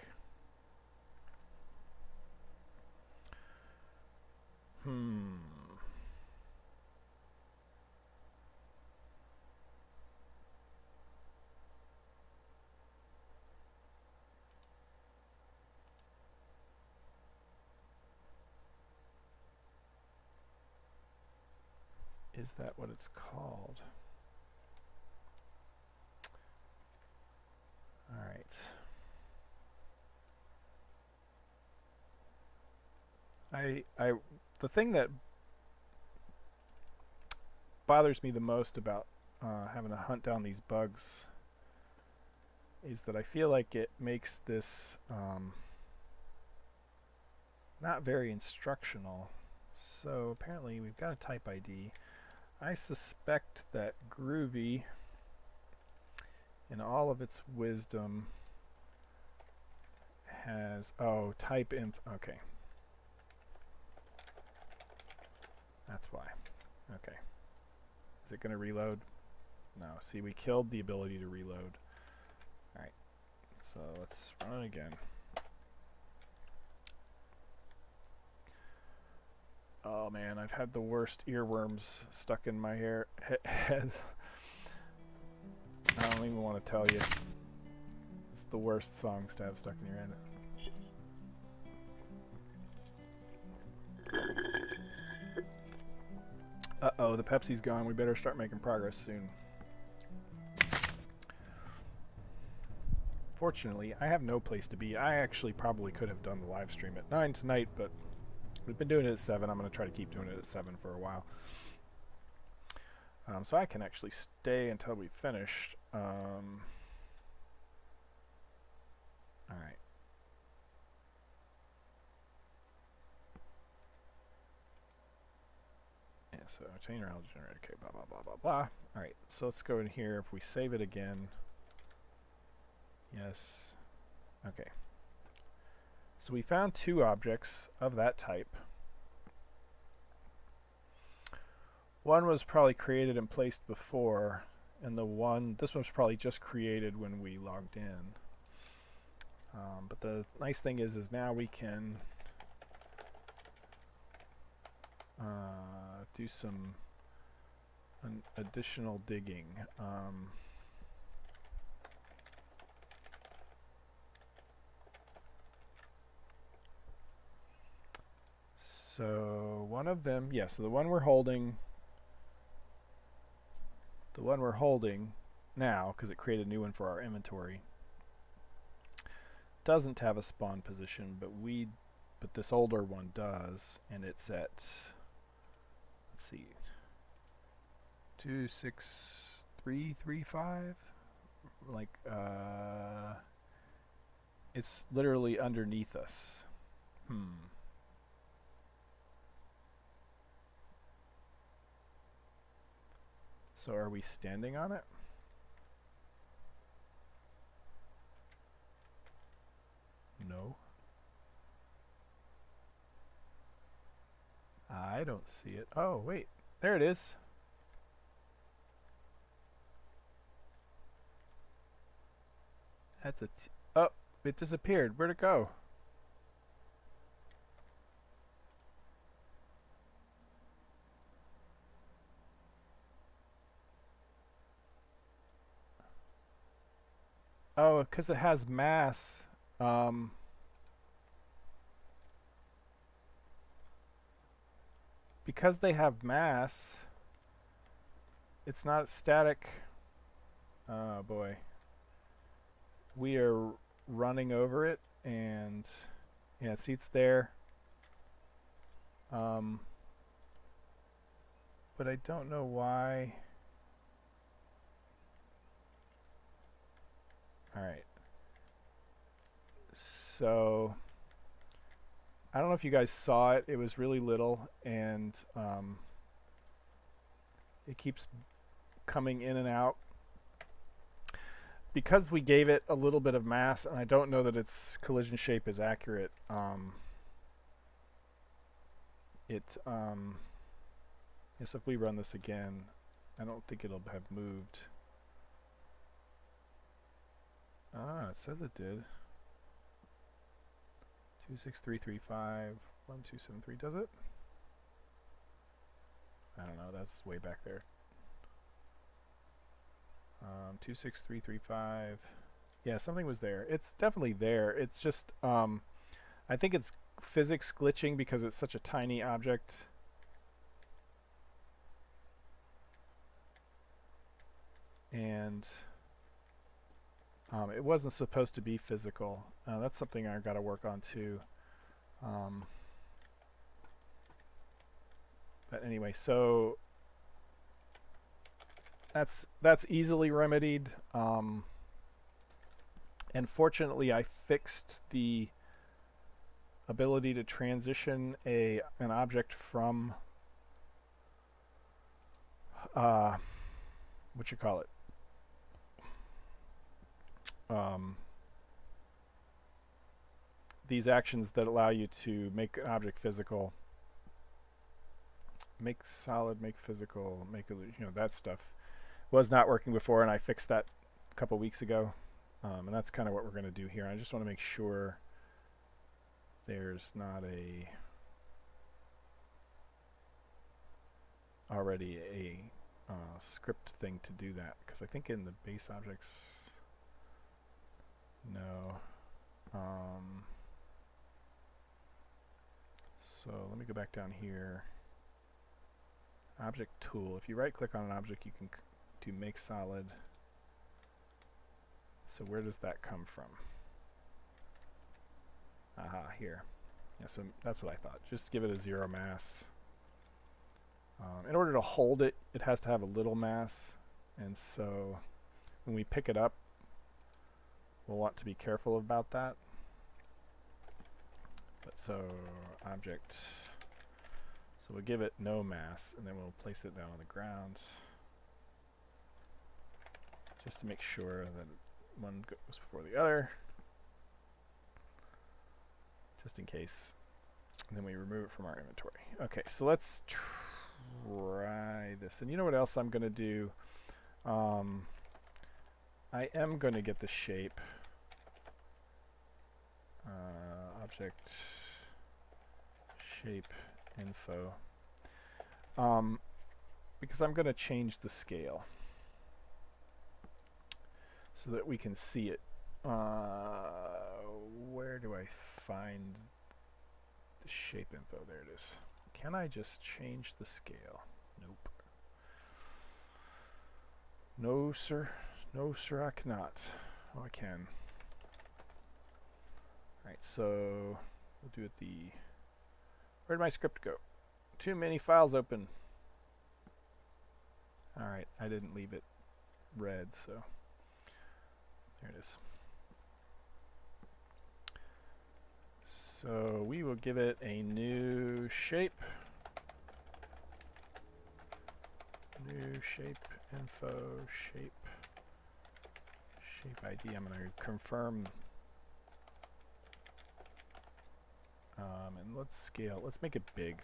[SPEAKER 1] Is that what it's called? All right. The thing that bothers me the most about having to hunt down these bugs is that I feel like it makes this not very instructional. So apparently we've got a type ID. I suspect that Groovy, in all of its wisdom, has type inf. Okay, that's why. Okay, is it going to reload? No. See, we killed the ability to reload. All right, so let's run it again. Oh man, I've had the worst earworms stuck in my head. I don't even want to tell you. It's the worst songs to have stuck in your head. Uh-oh, the Pepsi's gone. We better start making progress soon. Fortunately, I have no place to be. I actually probably could have done the live stream at 9 tonight, but we've been doing it at 7. I'm going to try to keep doing it at 7 for a while. So I can actually stay until we finished. Alright. Yeah, so chain RL generator, okay, blah, blah, blah, blah, blah. Alright, so let's go in here. If we save it again. Yes. Okay. So we found 2 objects of that type. One was probably created and placed before, and this one was probably just created when we logged in. But the nice thing is now we can do some additional digging. So one of them, yeah, so the one we're holding now, because it created a new one for our inventory, doesn't have a spawn position, but this older one does, and it's at, let's see, 26335. Like, it's literally underneath us. So are we standing on it? No. I don't see it. Oh, wait. There it is. That's oh, it disappeared. Where'd it go? Oh, because it has mass. Because they have mass, it's not static. Oh boy. We are running over it, and yeah, see, it's there. But I don't know why. Alright. So I don't know if you guys saw it. It was really little, and it keeps coming in and out. Because we gave it a little bit of mass, and I don't know that its collision shape is accurate, yes, if we run this again, I don't think it'll have moved. Ah, it says it did. 26335 1273, does it? I don't know, that's way back there. 26335. Yeah, something was there. It's definitely there. It's just I think it's physics glitching because it's such a tiny object. And it wasn't supposed to be physical. That's something I got to work on too. But anyway, so that's easily remedied. And fortunately, I fixed the ability to transition an object from what you call it. These actions that allow you to make an object physical, make solid, make physical, make that stuff was not working before, and I fixed that a couple weeks ago, and that's kind of what we're going to do here. I just want to make sure there's not a already a script thing to do that, because I think in the base objects, no. So let me go back down here. Object tool. If you right click on an object, you can do make solid. So where does that come from? Aha, here. Yeah, so that's what I thought. Just give it a 0 mass. In order to hold it, it has to have a little mass. And so when we pick it up, we'll want to be careful about that. But so object, so we'll give it no mass, and then we'll place it down on the ground, just to make sure that one goes before the other, just in case. And then we remove it from our inventory. Okay, so let's try this. And you know what else I'm going to do? I am going to get the shape. Object shape info, because I'm going to change the scale so that we can see it. Where do I find the shape info? There it is. Can I just change the scale? Nope. No, sir. No, sir, I cannot. Oh, I can. Alright, so we'll do it the... Where'd my script go? Too many files open. Alright, I didn't leave it red, so there it is. So we will give it a new shape. New shape info, shape ID. I'm going to confirm. And let's scale. Let's make it big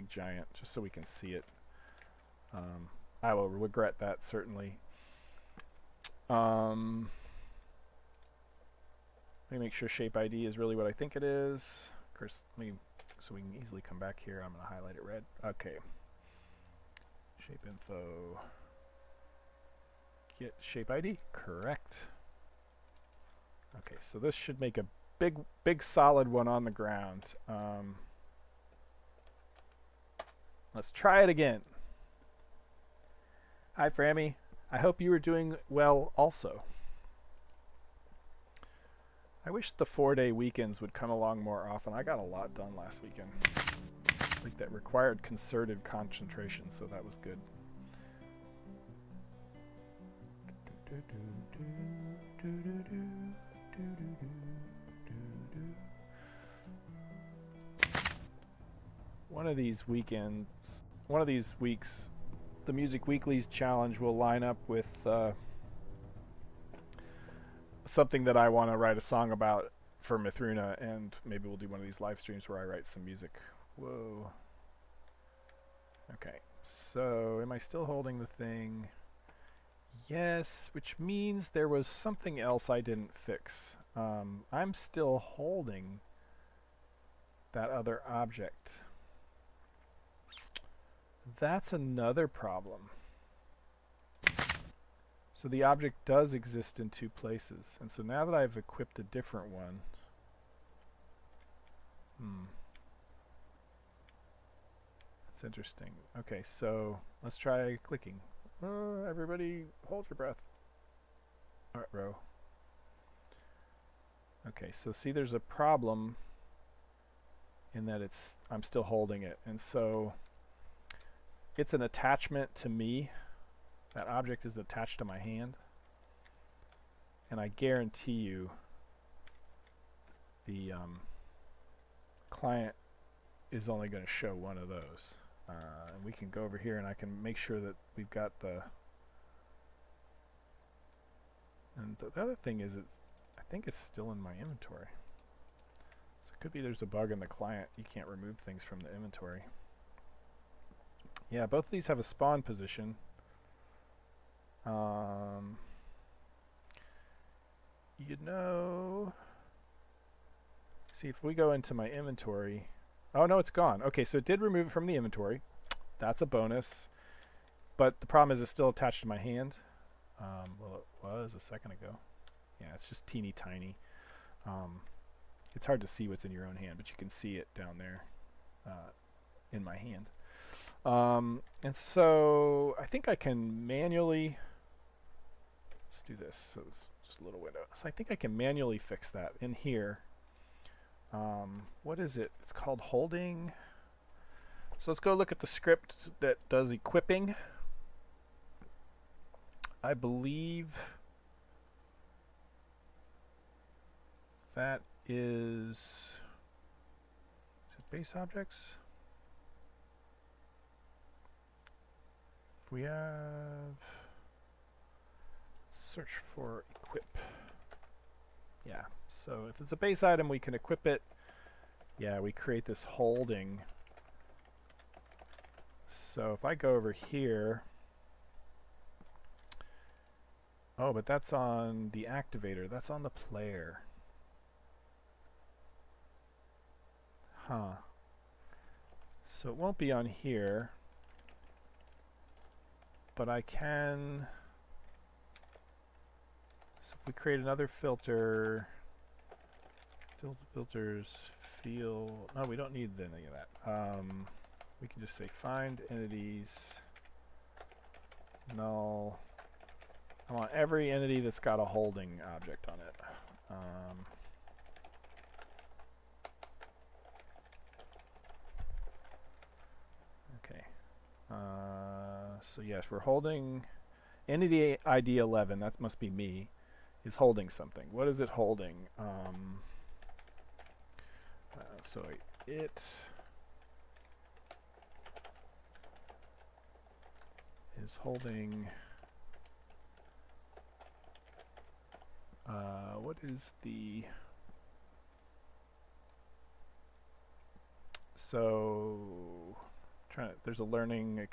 [SPEAKER 1] giant, just so we can see it. I will regret that, certainly. Let me make sure shape ID is really what I think it is. Of course, so we can easily come back here. I'm going to highlight it red. Okay. Shape info. Get shape ID. Correct. Okay, so this should make a big solid one on the ground. Let's try it again. Hi, Frammy. I hope you are doing well also. I wish the 4-day weekends would come along more often. I got a lot done last weekend. Like, that required concerted concentration, so that was good. One of these weekends, one of these weeks, the Music Weeklies challenge will line up with something that I want to write a song about for Mythruna, and maybe we'll do one of these live streams where I write some music. Whoa. Okay, so am I still holding the thing? Yes, which means there was something else I didn't fix. I'm still holding that other object. That's another problem. So the object does exist in two places. And so now that I've equipped a different one, that's interesting. Okay, so let's try clicking. Everybody hold your breath. Alright, row. Okay, so see, there's a problem in that I'm still holding it. And so it's an attachment to me. That object is attached to my hand. And I guarantee you the client is only going to show one of those. And we can go over here and I can make sure that we've got the... And the other thing is, I think it's still in my inventory. So it could be there's a bug in the client. You can't remove things from the inventory. Yeah, both of these have a spawn position. You know... See, if we go into my inventory... Oh, no, it's gone. Okay, so it did remove it from the inventory. That's a bonus. but the problem is it's still attached to my hand. Well, it was a second ago. Yeah, it's just teeny tiny. It's hard to see what's in your own hand, but you can see it down there in my hand. And so I think I can manually, let's do this. So it's just a little window. So I think I can manually fix that in here. What is it? It's called holding. So let's go look at the script that does equipping. I believe that is it base objects? If we have search for equip. Yeah, so if it's a base item, we can equip it. Yeah, we create this holding. So if I go over here, oh, but that's on the activator. That's on the player. Huh. So it won't be on here, but I can. So if we create another filter, filters, field. No, we don't need any of that. We can just say find entities, null. I want every entity that's got a holding object on it. Okay. So yes, we're holding entity ID 11. That must be me. Is holding something. What is it holding? So it is holding. What is the? So, there's a learning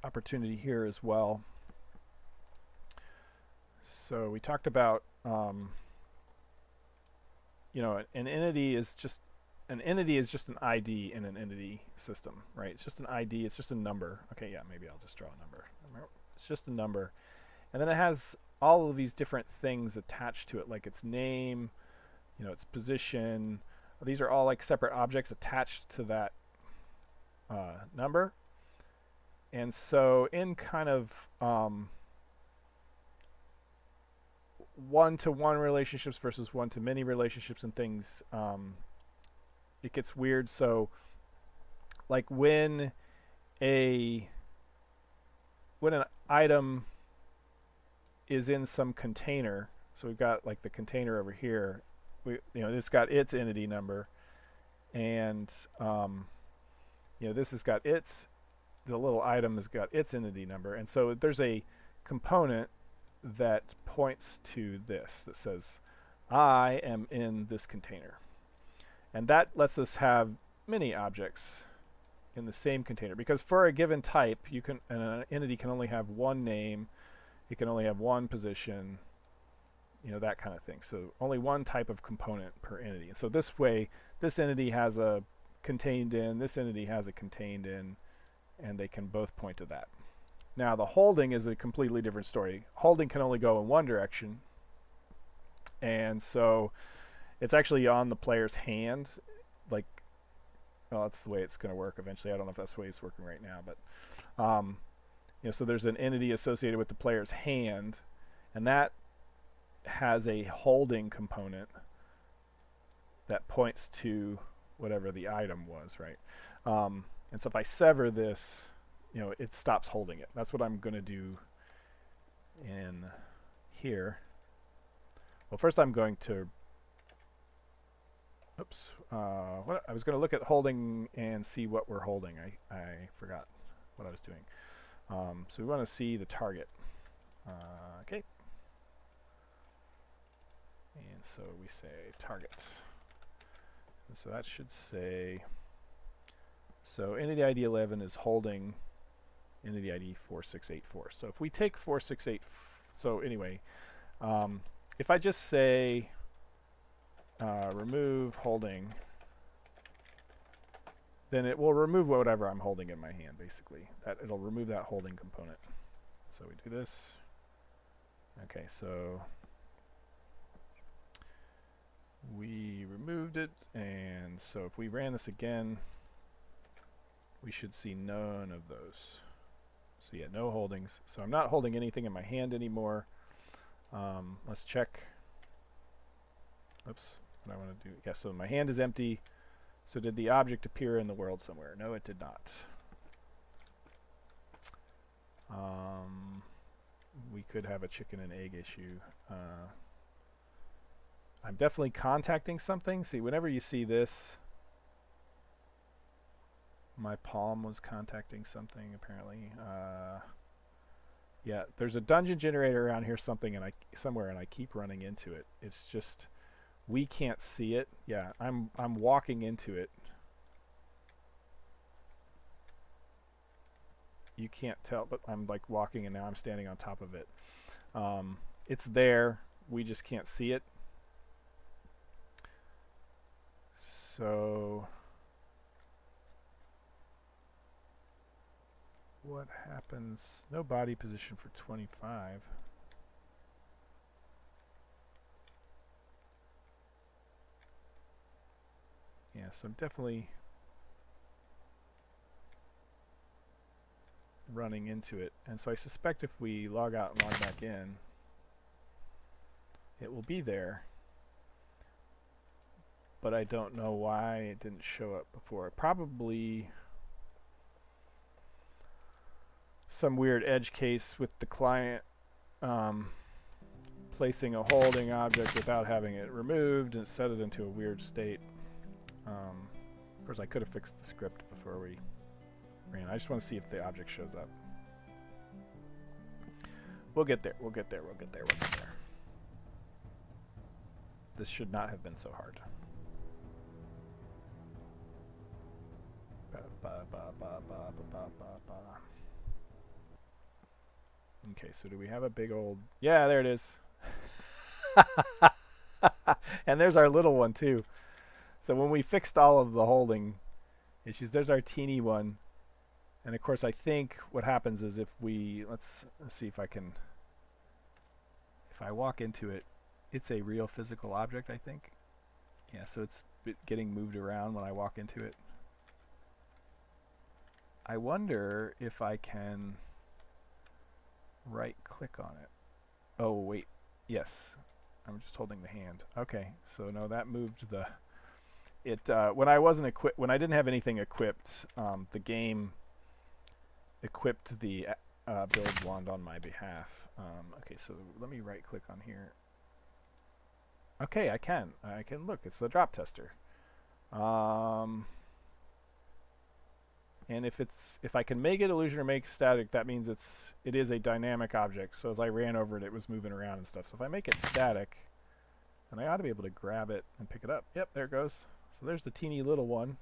[SPEAKER 1] opportunity here as well. So we talked about, you know, an entity is just an ID in an entity system, right? It's just an ID. It's just a number. Okay, yeah, maybe I'll just draw a number. It's just a number, and then it has all of these different things attached to it, like its name, you know, its position. These are all like separate objects attached to that number. And so in kind of one-to-one relationships versus one-to-many relationships and things, it gets weird. So like when an item is in some container, so we've got like the container over here, it's got its entity number, and this has got the little item has got its entity number, and so there's a component that points to this that says I am in this container, and that lets us have many objects in the same container, because for a given type an entity can only have one name, it can only have one position, that kind of thing. So only one type of component per entity. And so this way, this entity has a contained in, this entity has a contained in, and they can both point to that. Now the holding is a completely different story. Holding can only go in one direction, and so it's actually on the player's hand. Like, well, that's the way it's going to work eventually. I don't know if that's the way it's working right now, but so there's an entity associated with the player's hand, and that has a holding component that points to whatever the item was, right? And so if I sever this, it stops holding it. That's what I'm going to do in here. Well, first I'm going to, I was going to look at holding and see what we're holding. I forgot what I was doing. So we want to see the target. Okay. And so we say target. And so that should say, so entity ID 11 is holding entity ID 4684. So if we take 468, so anyway, if I just say remove holding, then it will remove whatever I'm holding in my hand, basically. It'll remove that holding component. So we do this. Okay, so we removed it, and so if we ran this again, we should see none of those. So yeah, no holdings. So I'm not holding anything in my hand anymore. Let's check. Oops, what I want to do. Yeah, so my hand is empty. So did the object appear in the world somewhere? No, it did not. We could have a chicken and egg issue. I'm definitely contacting something. See, whenever you see this, my palm was contacting something apparently. Yeah, there's a dungeon generator around here somewhere, and I keep running into it. It's just we can't see it. Yeah, I'm walking into it. You can't tell, but I'm like walking, and now I'm standing on top of it. It's there. We just can't see it. So what happens? No body position for 25. Yeah, so I'm definitely running into it. And so I suspect if we log out and log back in, it will be there. But I don't know why it didn't show up before. Probably some weird edge case with the client placing a holding object without having it removed and set it into a weird state. Of course, I could have fixed the script before we ran. I just want to see if the object shows up. We'll get there. We'll get there. We'll get there. We'll get there. This should not have been so hard. Okay, so do we have a big old... Yeah, there it is. And there's our little one, too. So when we fixed all of the holding issues, there's our teeny one. And of course, I think what happens is if we... Let's see if I can... If I walk into it, it's a real physical object, I think. Yeah, so it's getting moved around when I walk into it. I wonder if I can right-click on it. Oh, wait. Yes. I'm just holding the hand. Okay, so no, that moved the... when I wasn't equipped, when I didn't have anything equipped, the game equipped the build wand on my behalf. Okay, so let me right-click on here. Okay, I can look. It's the drop tester. And if I can make it illusion or make it static, that means it is a dynamic object. So as I ran over it, it was moving around and stuff. So if I make it static, then I ought to be able to grab it and pick it up. Yep, there it goes. So there's the teeny little one.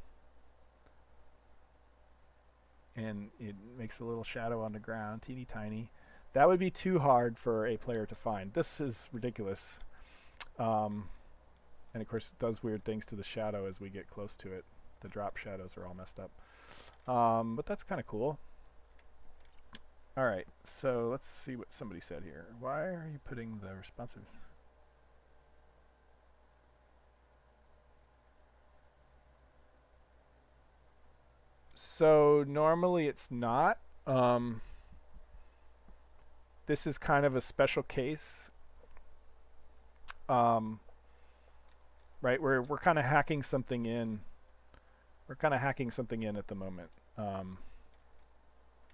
[SPEAKER 1] And it makes a little shadow on the ground, teeny tiny. That would be too hard for a player to find. This is ridiculous. And of course it does weird things to the shadow as we get close to it. The drop shadows are all messed up. But that's kind of cool. Alright, so let's see what somebody said here. Why are you putting the responsives? So normally it's not. This is kind of a special case. Right, we're kind of hacking something in. We're kind of hacking something in at the moment.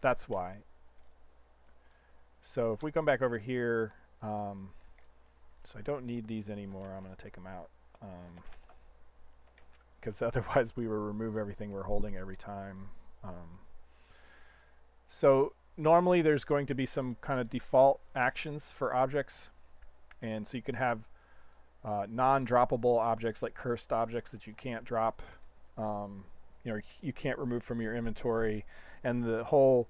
[SPEAKER 1] That's why. So if we come back over here, so I don't need these anymore. I'm going to take them out. Because otherwise we will remove everything we're holding every time. So normally there's going to be some kind of default actions for objects. And so you can have non-droppable objects like cursed objects that you can't drop. You can't remove from your inventory, and the whole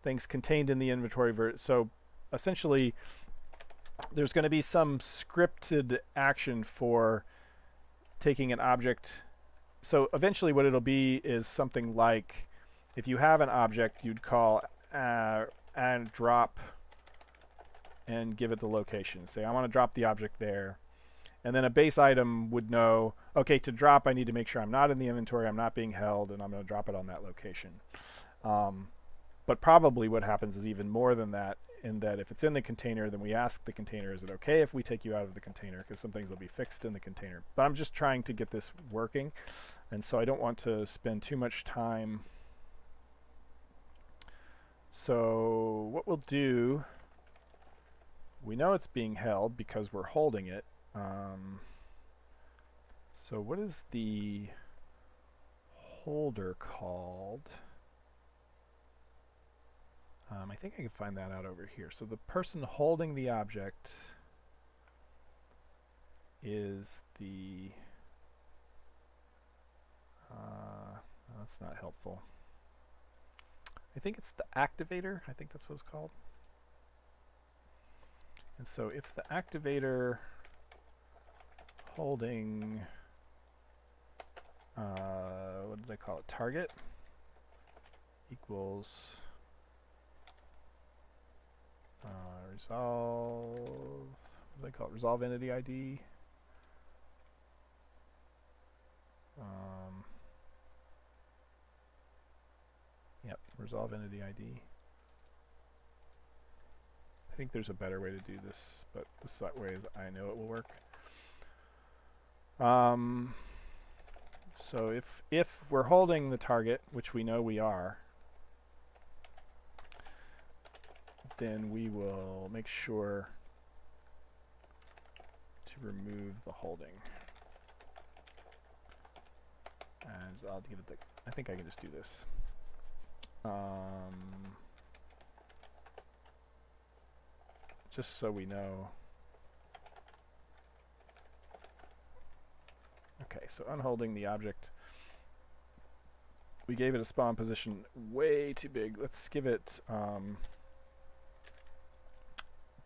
[SPEAKER 1] things contained in the inventory. So essentially, there's going to be some scripted action for taking an object so eventually what it'll be is something like, if you have an object, you'd call add drop and give it the location. Say I want to drop the object there. And then a base item would know, okay, to drop, I need to make sure I'm not in the inventory, I'm not being held, and I'm going to drop it on that location. But probably what happens is even more than that, in that if it's in the container, then we ask the container, is it okay if we take you out of the container? Because some things will be fixed in the container. But I'm just trying to get this working, and so I don't want to spend too much time. So what we'll do, we know it's being held because we're holding it. So what is the holder called? I think I can find that out over here. So the person holding the object is the... that's not helpful. I think it's the activator. I think that's what it's called. And so if the activator holding, what did I call it? Target equals resolve, what do I call it? Resolve entity ID. Yep, resolve entity ID. I think there's a better way to do this, but this way is I know it will work. So if we're holding the target, which we know we are, then we will make sure to remove the holding. And I'll give it the, I think I can just do this. Just so we know. Okay, so unholding the object. We gave it a spawn position way too big. Let's give it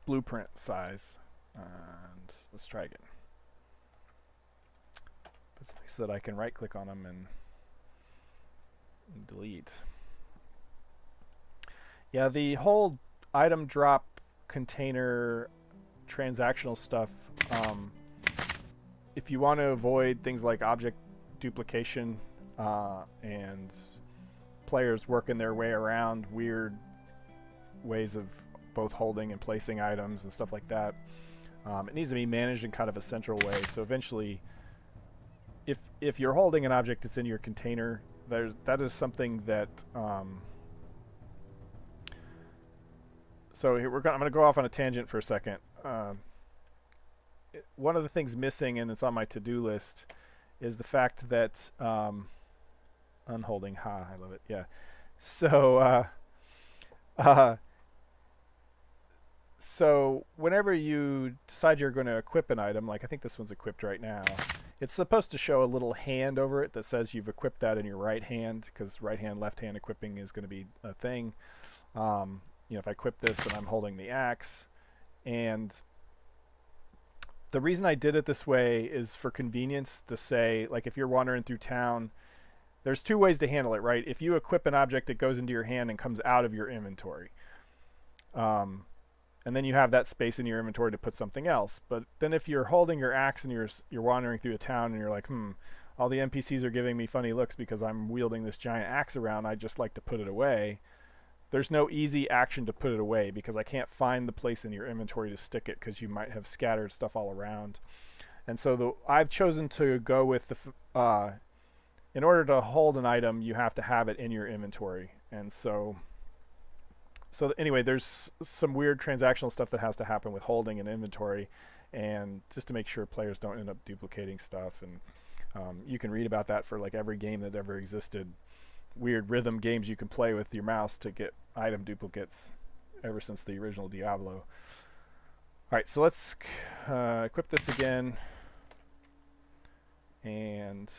[SPEAKER 1] blueprint size. And let's try again. It's nice that I can right click on them and delete. Yeah, the whole item drop container transactional stuff, if you want to avoid things like object duplication and players working their way around weird ways of both holding and placing items and stuff like that, it needs to be managed in kind of a central way. So eventually, if you're holding an object that's in your container, that is something that so here I'm going to go off on a tangent for a second. One of the things missing, and it's on my to-do list, is the fact that unholding. Ha! I love it. Yeah. So so whenever you decide you're going to equip an item, like I think this one's equipped right now, it's supposed to show a little hand over it that says you've equipped that in your right hand, because right hand, left hand equipping is going to be a thing. You know, if I equip this, then I'm holding the axe. And the reason I did it this way is for convenience, to say, like, if you're wandering through town, there's two ways to handle it, right? If you equip an object, it goes into your hand and comes out of your inventory. And then you have that space in your inventory to put something else. But then if you're holding your axe and you're wandering through a town and you're like, all the NPCs are giving me funny looks because I'm wielding this giant axe around, I'd just like to put it away. There's no easy action to put it away because I can't find the place in your inventory to stick it because you might have scattered stuff all around. And so I've chosen to go with in order to hold an item, you have to have it in your inventory. And so anyway, there's some weird transactional stuff that has to happen with holding an inventory, and just to make sure players don't end up duplicating stuff. And you can read about that for like every game that ever existed. Weird rhythm games you can play with your mouse to get item duplicates ever since the original Diablo. Alright, so let's equip this again and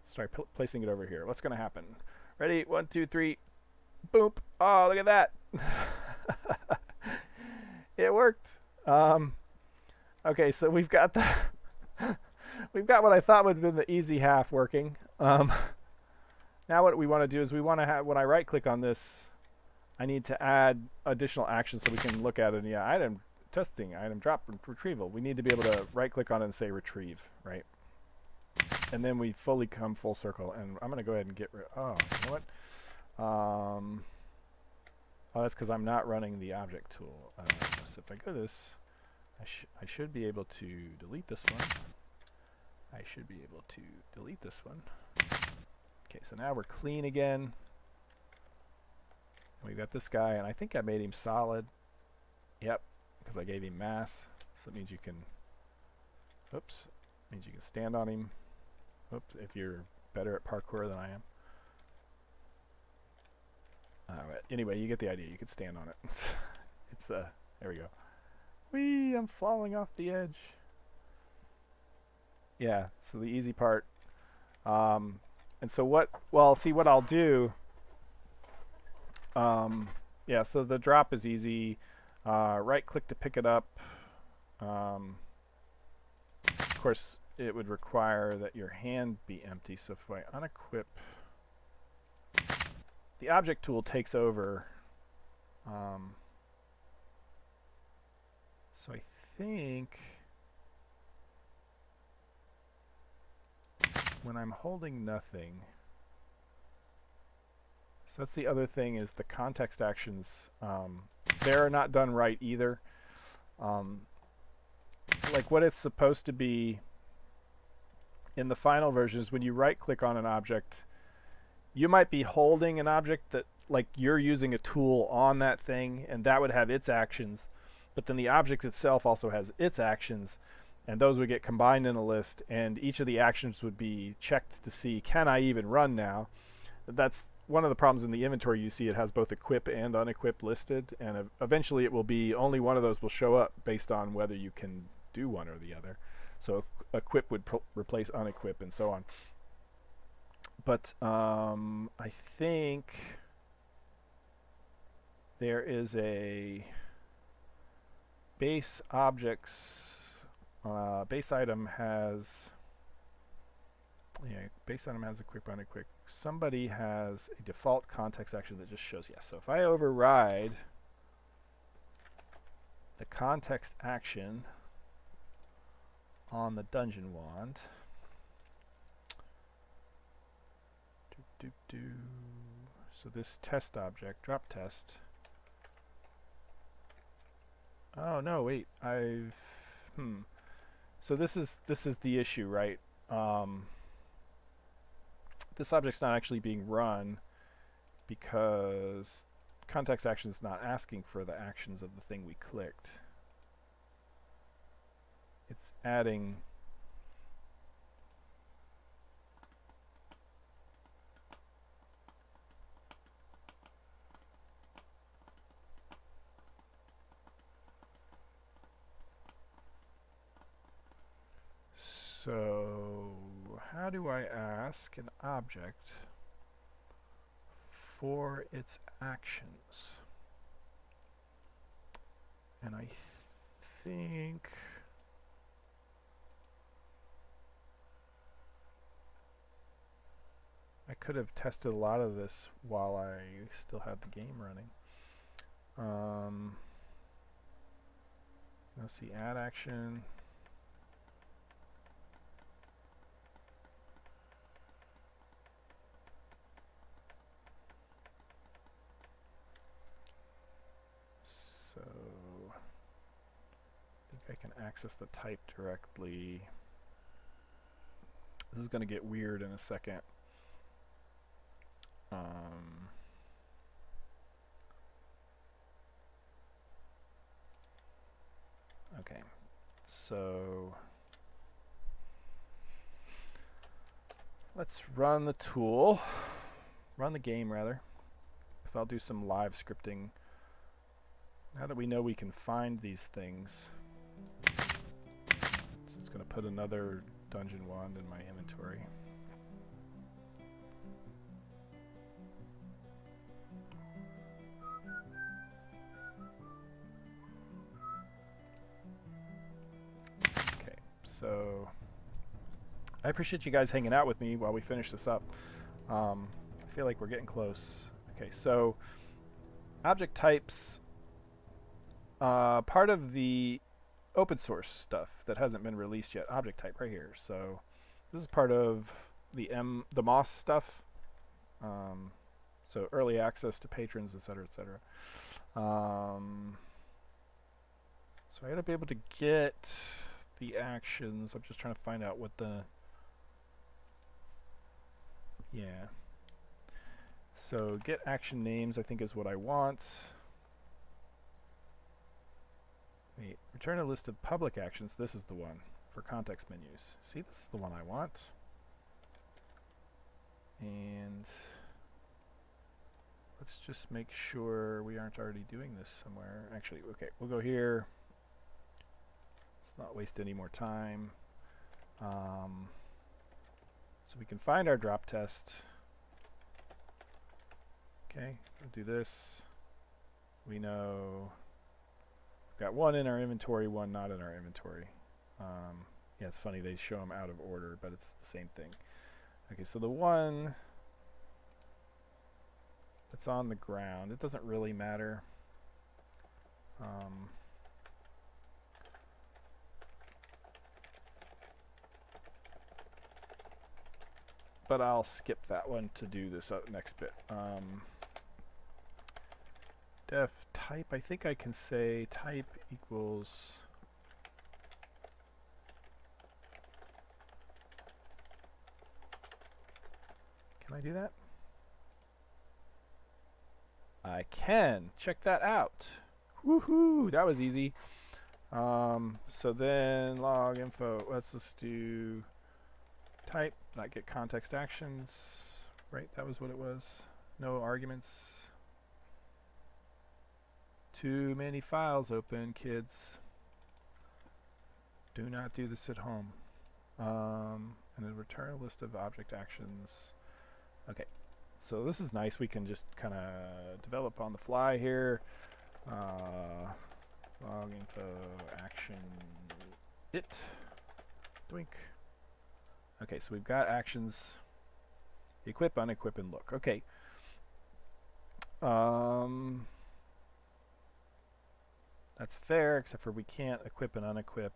[SPEAKER 1] start placing it over here. What's going to happen? Ready? 1, 2, 3. Boop. Oh, look at that. It worked. Okay, so we've got the we've got what I thought would have been the easy half working. Now what we want to do is we want to have, when I right click on this, I need to add additional actions so we can look at it. Yeah, item testing, item drop, retrieval. We need to be able to right click on it and say retrieve, right? And then we fully come full circle. And I'm going to go ahead and get rid. Oh, you know what? Oh, that's because I'm not running the object tool. So if I go this, I should be able to delete this one. I should be able to delete this one. Okay, so now we're clean again. We've got this guy, and I think I made him solid. Yep, because I gave him mass. So that means you can, oops, means you can stand on him. Oops, if you're better at parkour than I am. Anyway, you get the idea. You could stand on it. It's there we go. Whee! I'm falling off the edge. Yeah. So the easy part. And so what? Well, see what I'll do. Yeah. So the drop is easy. Right click to pick it up. Of course, it would require that your hand be empty. So if I unequip. The object tool takes over. So I think when I'm holding nothing, so that's the other thing is the context actions. They're not done right either. Like what it's supposed to be in the final version is when you right click on an object, you might be holding an object that like you're using a tool on that thing and that would have its actions, but then the object itself also has its actions and those would get combined in a list and each of the actions would be checked to see, can I even run now? That's one of the problems in the inventory. You see it has both equip and unequip listed, and eventually it will be only one of those will show up based on whether you can do one or the other. So equip would replace unequip and so on. But I think there is a base objects, base item has, yeah, base item has equip, unequip. Somebody has a default context action that just shows yes. So if I override the context action on the dungeon wand, so this test object, drop test. Oh no, wait, so this is the issue, right? This object's not actually being run because context action is not asking for the actions of the thing we clicked. It's adding so how do I ask an object for its actions? And I think I could have tested a lot of this while I still had the game running. Let's see, add action. So I think I can access the type directly. This is going to get weird in a second. Okay, so let's run the tool, run the game rather, because I'll do some live scripting. Now that we know we can find these things, so it's going to put another dungeon wand in my inventory. So I appreciate you guys hanging out with me while we finish this up. I feel like we're getting close. Okay, so object types, part of the open source stuff that hasn't been released yet. Object type right here. So this is part of the MOS stuff. So early access to patrons, etc., etc. So I gotta be able to get the actions. I'm just trying to find out what the... Yeah. So get action names, I think, is what I want. Wait, return a list of public actions. This is the one for context menus. See, this is the one I want. And let's just make sure we aren't already doing this somewhere. Actually, okay, we'll go here. Let's not waste any more time. So we can find our drop test. Okay, we'll do this. We know we've got one in our inventory, one not in our inventory. Yeah, it's funny they show them out of order, but it's the same thing. Okay, so the one that's on the ground, it doesn't really matter. But I'll skip that one to do this next bit. Def type, I think I can say type equals... Can I do that? I can. Check that out. Woohoo! That was easy. So then log info. Let's just do type, not get context actions. Right, that was what it was. No arguments. Too many files open, kids. Do not do this at home. And then return a list of object actions. Okay, so this is nice. We can just kind of develop on the fly here. Log info action it. Doink. Okay, so we've got actions. Equip, unequip, and look. Okay. That's fair, except for we can't equip and unequip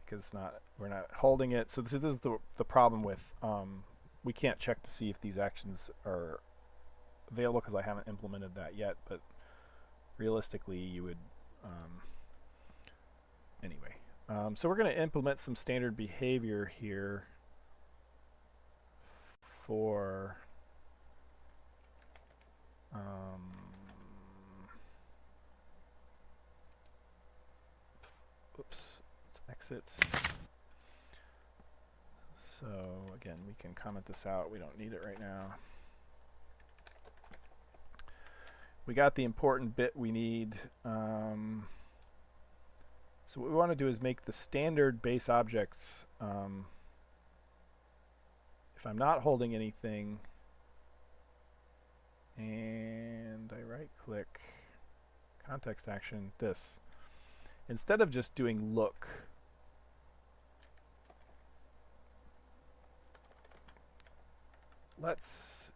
[SPEAKER 1] because it's not, we're not holding it. So this is the problem with we can't check to see if these actions are available because I haven't implemented that yet, but realistically you would anyway. So we're going to implement some standard behavior here for oops, let's exit. So again, we can comment this out. We don't need it right now. We got the important bit we need. So what we want to do is make the standard base objects. If I'm not holding anything, and I right click, context action, this. Instead of just doing look, let's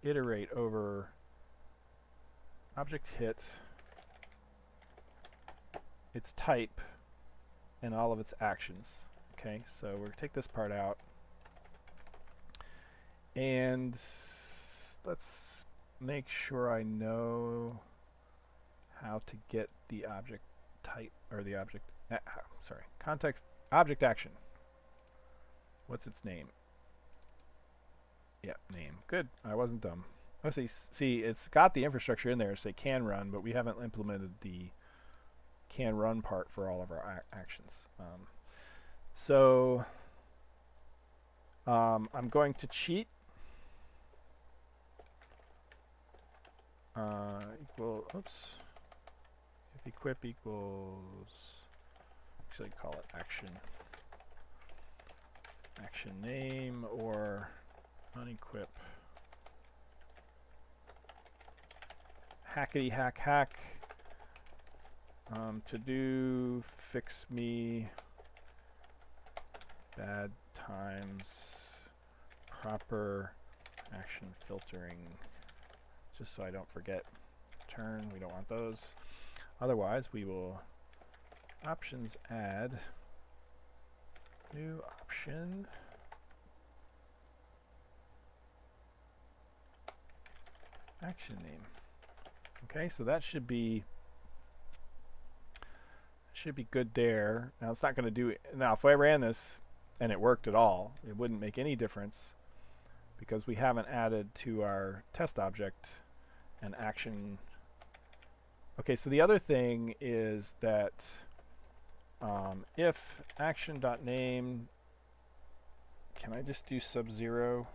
[SPEAKER 1] iterate over object hit, its type, and all of its actions. Okay, so we'll take this part out. And let's make sure I know how to get the object type, or the object, sorry, context, object action. What's its name? Yep, name. Good, I wasn't dumb. Oh, see, it's got the infrastructure in there, say can run, but we haven't implemented the can run part for all of our actions. I'm going to cheat. Equal, oops. If equip equals, actually call it action. Action name or unequip. Hackety hack hack. To do fix me bad times proper action filtering, just so I don't forget. Turn, we don't want those. Otherwise, we will options add new option. Action name. Okay, so that should be good there. Now it's not going to do it. Now if I ran this and it worked at all, it wouldn't make any difference because we haven't added to our test object an action. Okay, so the other thing is that if action.name, can I just do sub-0?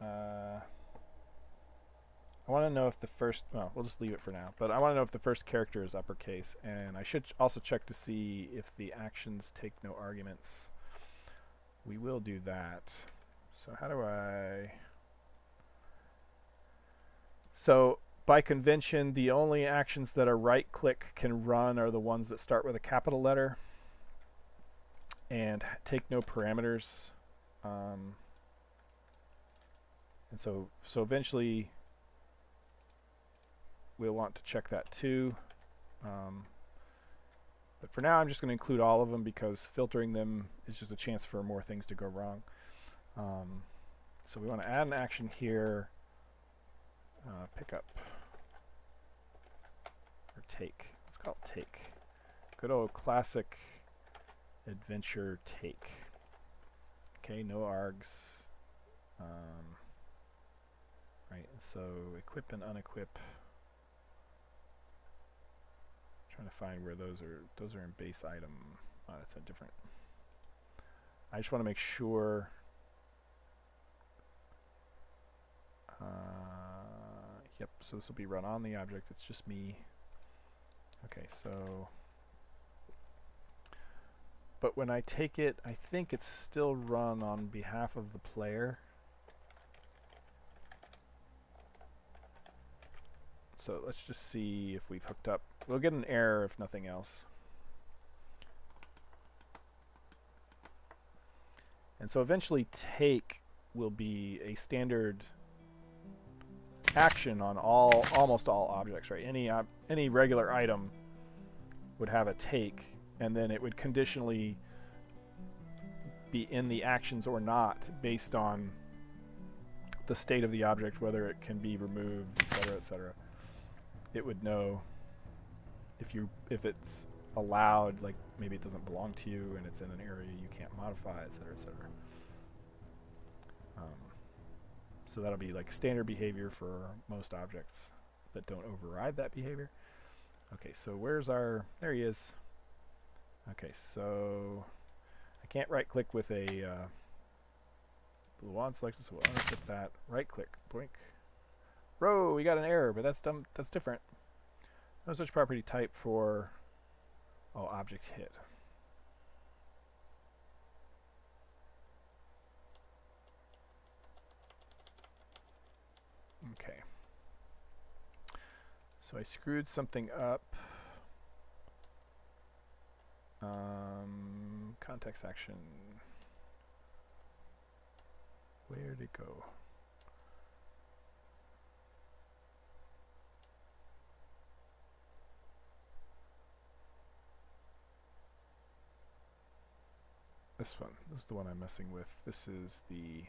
[SPEAKER 1] I want to know if the first, well, we'll just leave it for now, but I want to know if the first character is uppercase, and I should also check to see if the actions take no arguments. We will do that. So how do I... So by convention, the only actions that a right-click can run are the ones that start with a capital letter and take no parameters. And so eventually we'll want to check that too. But for now, I'm just going to include all of them because filtering them is just a chance for more things to go wrong. So we want to add an action here. Pick up or take. Let's call it take. Good old classic adventure take. Okay, no args. Right, so equip and unequip. Trying to find where those are in base item. Oh, that's a different. I just want to make sure. Yep, so this will be run on the object. It's just me. Okay, so. But when I take it, I think it's still run on behalf of the player. So let's just see if we've hooked up. We'll get an error if nothing else. And so eventually take will be a standard action on almost all objects, right? Any regular item would have a take, and then it would conditionally be in the actions or not based on the state of the object, whether it can be removed, etc., etc. It would know if it's allowed, like maybe it doesn't belong to you and it's in an area you can't modify, etc., etc. So that'll be like standard behavior for most objects that don't override that behavior. Okay, so where's our... There he is. Okay, so I can't right-click with a blue wand selected, so we'll unclick that. Right-click, boink. Row, we got an error, but that's dumb. That's different. No such property type for object hit. Okay. So I screwed something up. Context action. Where'd it go? This one. This is the one I'm messing with. This is the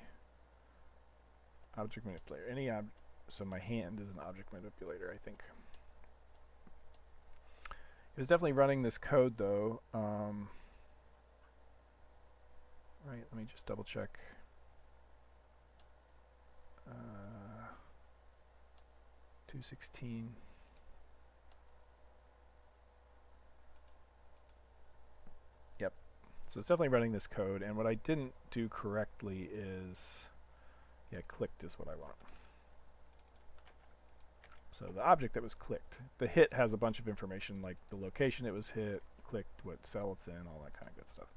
[SPEAKER 1] object manipulator. So my hand is an object manipulator, I think. It was definitely running this code though. Right, let me just double check. 216. Yep. So it's definitely running this code, and what I didn't do correctly is, yeah, clicked is what I want. So the object that was clicked, the hit has a bunch of information like the location it was hit, clicked, what cell it's in, all that kind of good stuff.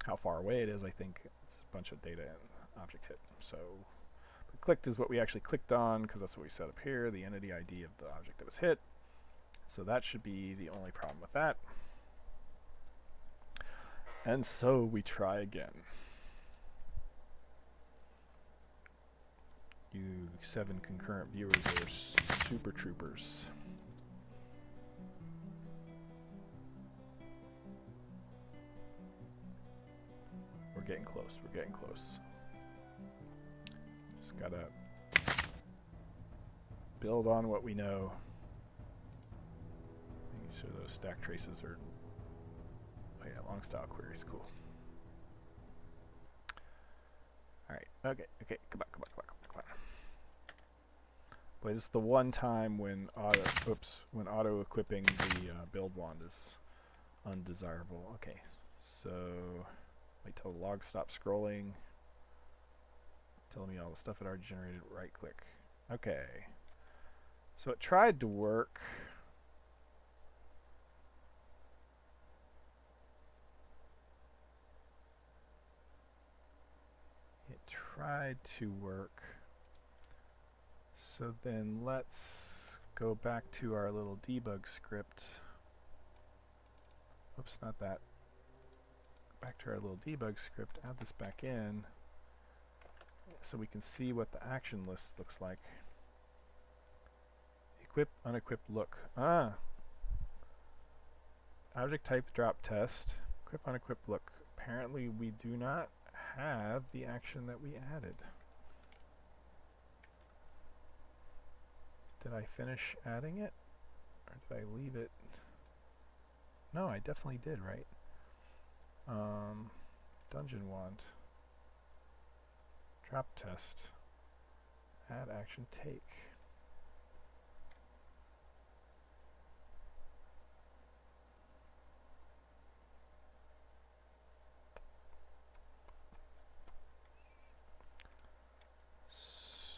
[SPEAKER 1] How far away it is, I think it's a bunch of data in object hit. So clicked is what we actually clicked on because that's what we set up here, the entity ID of the object that was hit. So that should be the only problem with that. And so we try again. You 7 concurrent viewers are super troopers. We're getting close. We're getting close. Just gotta build on what we know. Making sure those stack traces are... Oh yeah, long style queries, cool. Alright, okay, come on. Boy, this is the one time when auto equipping the build wand is undesirable. Okay, so wait till the log stops scrolling. Telling me all the stuff it already generated. Right click. Okay. So it tried to work. It tried to work. So then let's go back to our little debug script. Oops, not that. Back to our little debug script, add this back in so we can see what the action list looks like. Equip, unequip, look. Ah! Object type drop test. Equip, unequip, look. Apparently we do not have the action that we added. Did I finish adding it? Or did I leave it? No, I definitely did, right? Dungeon wand. Drop test. Add action take.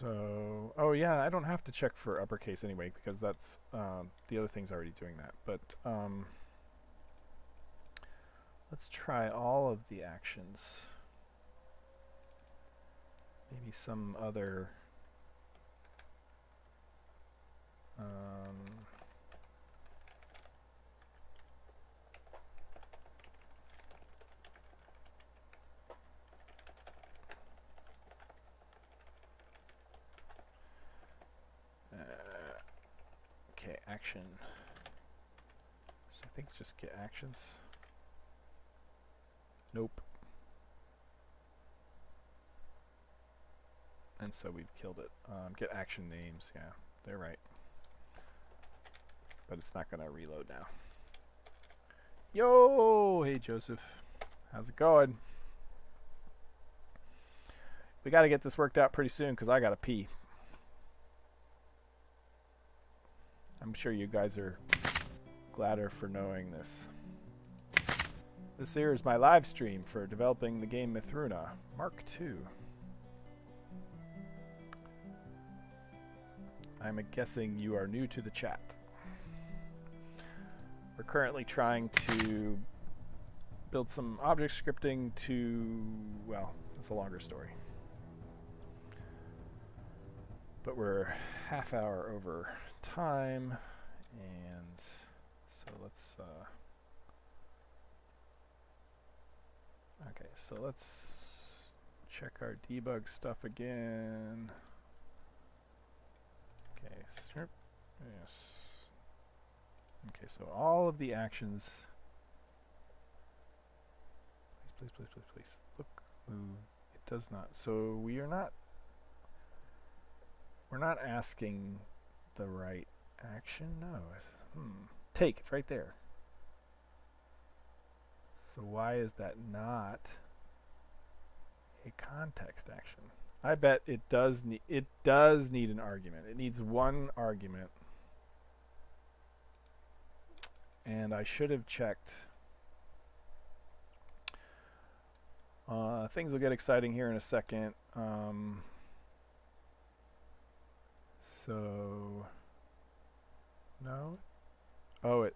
[SPEAKER 1] So, oh yeah, I don't have to check for uppercase anyway because that's the other thing's already doing that. But let's try all of the actions. Maybe some other okay, action. So I think just get actions. Nope. And so we've killed it. Get action names, yeah, they're right. But it's not gonna reload now. Yo, hey Joseph, how's it going? We gotta get this worked out pretty soon because I gotta pee. I'm sure you guys are gladder for knowing this. This here is my live stream for developing the game Mythruna, Mark II. I'm guessing you are new to the chat. We're currently trying to build some object scripting to, well, it's a longer story. But we're half hour over time, and so let's okay, so let's check our debug stuff again. Okay, yes. Okay, so all of the actions. Please. Look, move. It does not. So we're not asking the right action. No. Take. It's right there. So why is that not a context action? I bet it does need an argument. It needs one argument. And I should have checked. Things will get exciting here in a second. So no. Oh, it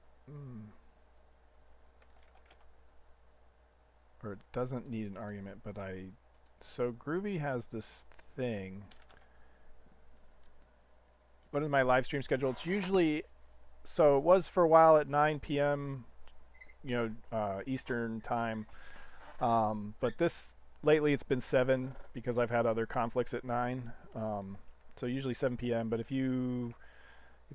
[SPEAKER 1] or it doesn't need an argument, but so Groovy has this thing. What is my live stream schedule? It's usually, so it was for a while at 9 p.m. Eastern time. But lately it's been 7 because I've had other conflicts at 9. So usually 7 p.m. But if you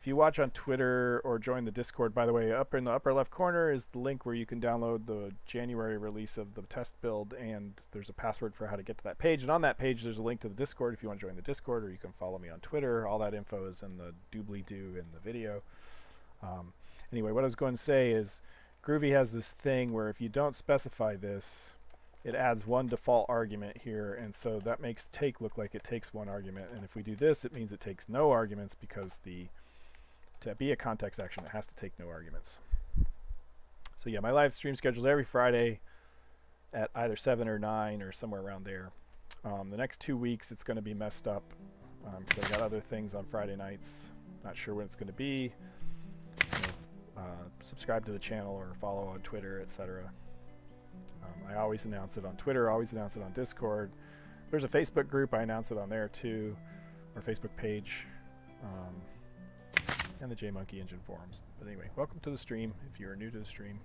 [SPEAKER 1] watch on Twitter or join the Discord, by the way, up in the upper left corner is the link where you can download the January release of the test build, and there's a password for how to get to that page. And on that page, there's a link to the Discord if you want to join the Discord, or you can follow me on Twitter. All that info is in the doobly-doo in the video. Anyway, what I was going to say is Groovy has this thing where if you don't specify this, it adds one default argument here, and so that makes take look like it takes one argument. And if we do this, it means it takes no arguments, because to be a context action, it has to take no arguments. So yeah, my live stream schedule is every Friday at either 7 or 9 or somewhere around there. The next 2 weeks, it's going to be messed up because I got other things on Friday nights. Not sure when it's going to be. Subscribe to the channel or follow on Twitter, etc. I always announce it on Twitter, always announce it on Discord. There's a Facebook group, I announce it on there too, or Facebook page, and the JMonkey Engine forums. But anyway, welcome to the stream if you are new to the stream.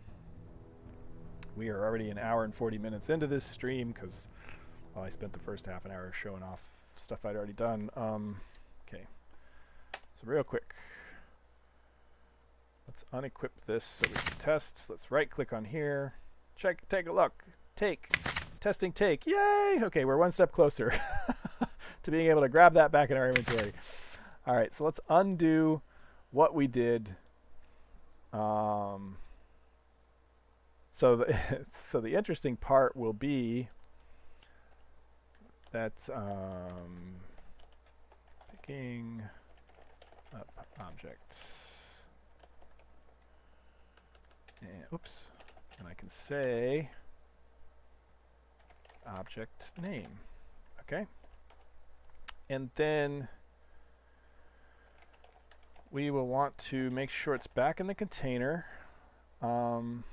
[SPEAKER 1] We are already an hour and 40 minutes into this stream because I spent the first half an hour showing off stuff I'd already done. Okay, so real quick. Let's unequip this so we can test. Let's right click on here. Check, take a look. Testing take. Yay! Okay, we're one step closer to being able to grab that back in our inventory. All right, so let's undo what we did. So the interesting part will be that picking up objects. And, oops, and I can say object name, okay? And then we will want to make sure it's back in the container. And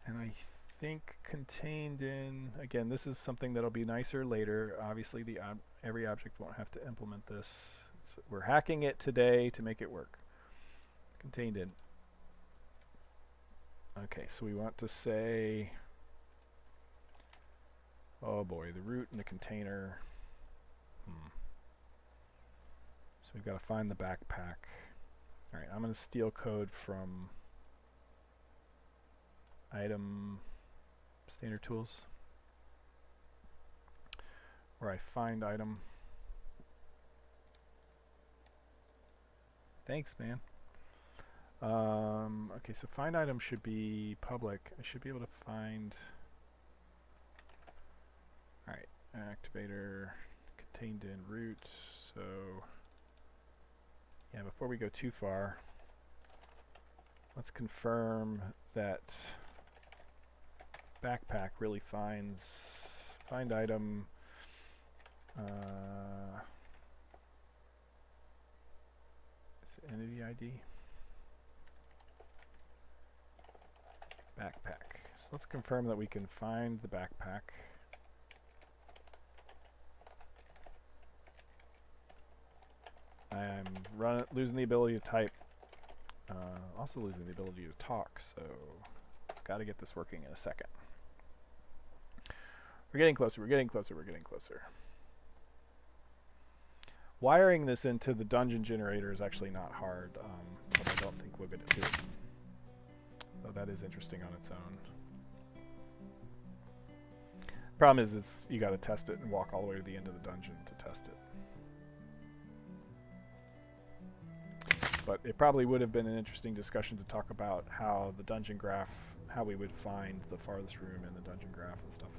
[SPEAKER 1] I think contained in, again, this is something that'll be nicer later. Obviously, every object won't have to implement this. We're hacking it today to make it work. Contained in. Okay, so we want to say, oh boy, the root and the container. So we've got to find the backpack. All right, I'm going to steal code from item standard tools, where I find item. Thanks, man. Okay, so find item should be public. I should be able to find. All right, activator contained in root. So yeah, before we go too far, let's confirm that backpack really finds find item. Is it entity ID? Backpack. So let's confirm that we can find the backpack. I'm losing the ability to type. Also losing the ability to talk, so got to get this working in a second. We're getting closer, we're getting closer, we're getting closer. Wiring this into the dungeon generator is actually not hard, but I don't think we're going to do it. So that is interesting on its own. Problem is you got to test it and walk all the way to the end of the dungeon to test it. But it probably would have been an interesting discussion to talk about how the dungeon graph, how we would find the farthest room in the dungeon graph and stuff.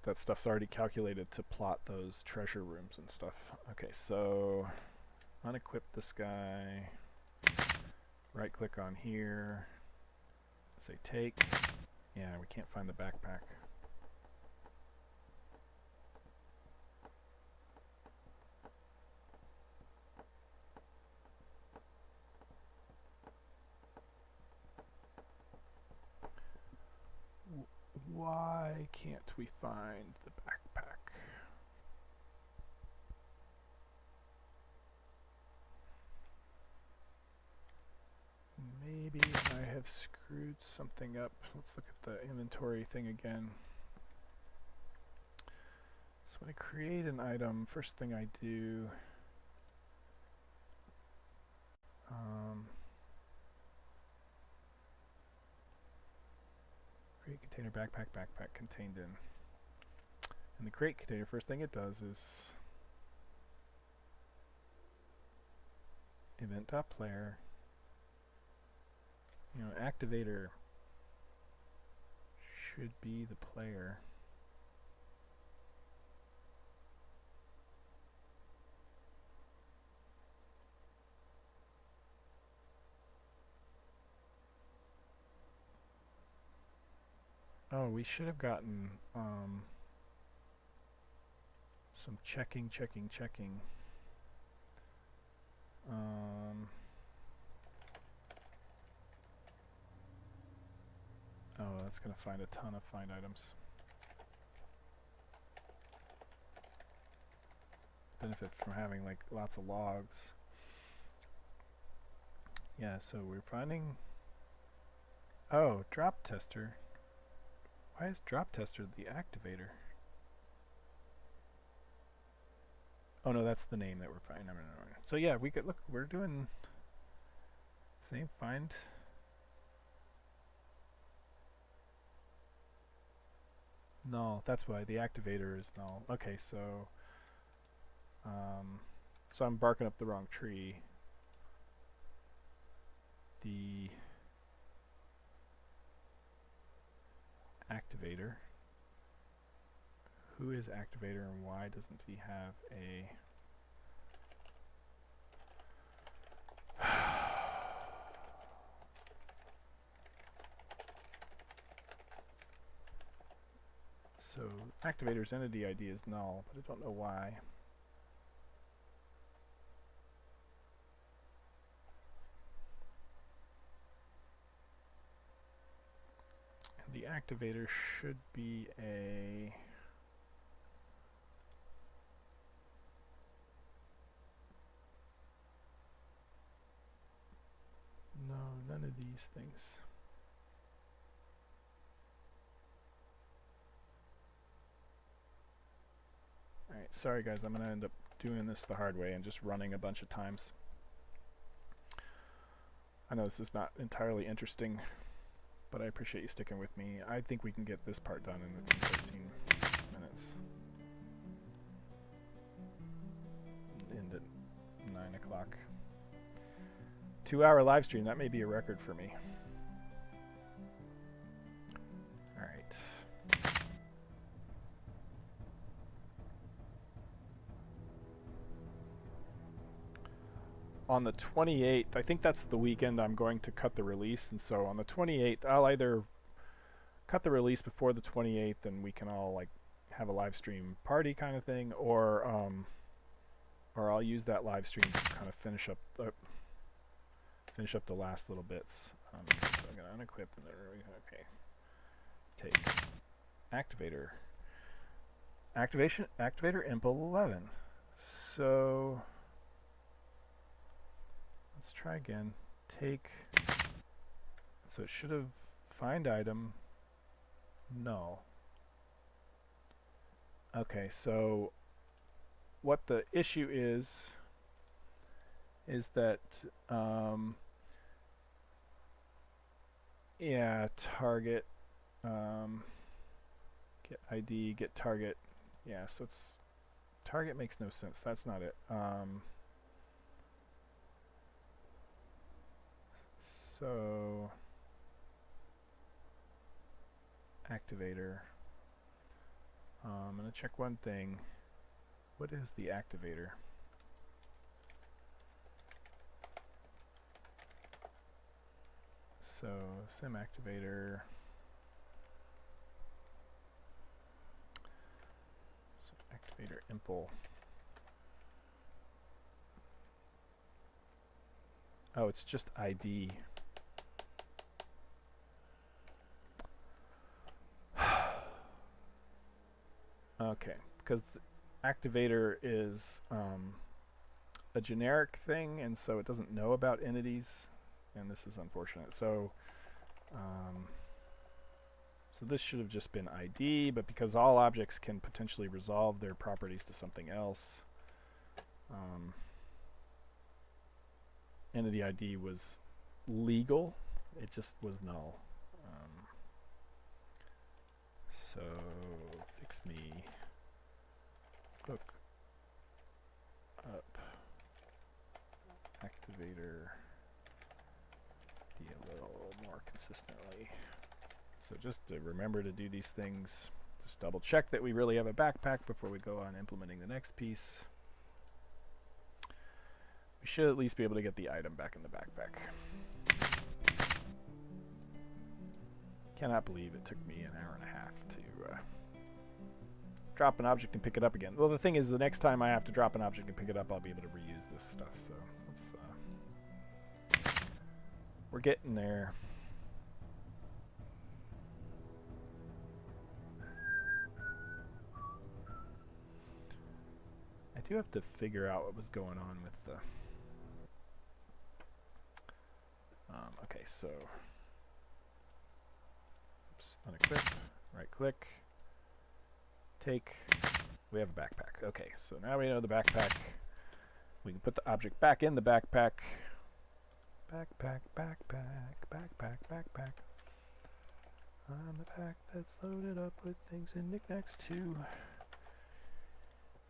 [SPEAKER 1] That stuff's already calculated to plot those treasure rooms and stuff. Okay, so unequip this guy. Right click on here. Say take. Yeah, we can't find the backpack. Why can't we find the backpack? maybe I have screwed something up. Let's look at the inventory thing again. So when I create an item, first thing I do, create container backpack contained in. And the create container, first thing it does is event.player, activator should be the player. Oh, we should have gotten some checking. Oh, that's going to find a ton of find items. Benefit from having like lots of logs. Yeah, so we're finding... Oh, drop tester. Why is drop tester the activator? Oh no, that's the name that we're finding. No. So yeah, we could look. We're doing same find. Null. That's why the activator is null. Okay, so so I'm barking up the wrong tree. The activator. Who is activator and why doesn't he have a... So activator's entity ID is null, but I don't know why. And the activator should be a... No, none of these things. Alright, sorry guys, I'm going to end up doing this the hard way and just running a bunch of times. I know this is not entirely interesting, but I appreciate you sticking with me. I think we can get this part done in 13 minutes. End at 9 o'clock. 2-hour live stream, that may be a record for me. Alright. On the 28th, I think that's the weekend I'm going to cut the release, and so on the 28th, I'll either cut the release before the 28th and we can all like have a live stream party kind of thing, or I'll use that live stream to kind of finish up the last little bits. So I'm going to unequip and okay. Take activator. Activator impl 11. So let's try again. Take, so it should have find item null. Okay, so what the issue is that yeah, target, get ID, get target. Yeah, so it's target makes no sense. That's not it. So activator. I'm gonna check one thing. What is the activator? So sim activator. So activator impl. Oh, it's just ID. Okay, because activator is a generic thing, and so it doesn't know about entities. and this is unfortunate. So so this should have just been ID, but because all objects can potentially resolve their properties to something else, entity ID was legal. It just was null. So fix me hook up activator be a little more consistently. So just to remember to do these things, just double check that we really have a backpack before we go on implementing the next piece. We should at least be able to get the item back in the backpack. Cannot believe it took me an hour and a half to drop an object and pick it up again. Well, the thing is, the next time I have to drop an object and pick it up, I'll be able to reuse this stuff. So let's, we're getting there. I do have to figure out what was going on with the... okay, so... oops, unequip, right click, take, we have a backpack. Okay, so now we know the backpack. We can put the object back in the backpack. Backpack, backpack, backpack, backpack. I'm the pack that's loaded up with things and knickknacks too.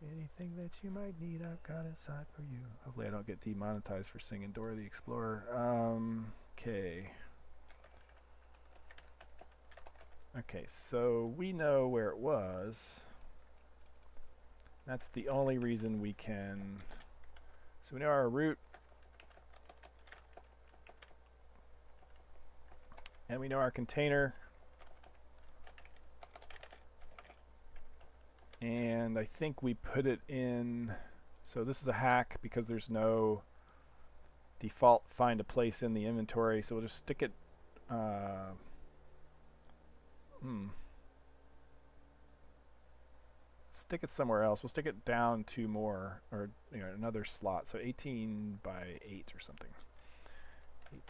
[SPEAKER 1] Anything that you might need, I've got inside for you. Hopefully I don't get demonetized for singing Dora the Explorer. Okay. Okay, so we know where it was. That's the only reason we can... so we know our route. And we know our container. And I think we put it in... so this is a hack because there's no default find a place in the inventory. So we'll just stick it... stick it somewhere else. We'll stick it down 2 more, or another slot. So 18 by 8 or something.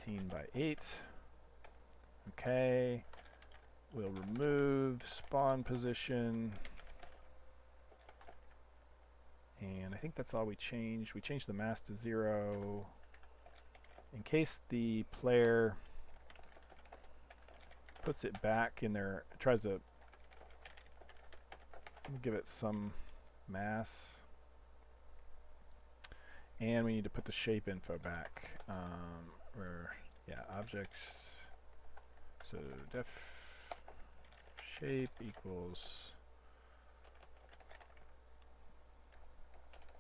[SPEAKER 1] 18 by 8. Okay. We'll remove spawn position. And I think that's all we changed. We changed the mass to 0. In case the player puts it back in there, tries to give it some mass. And we need to put the shape info back. Objects. So def shape equals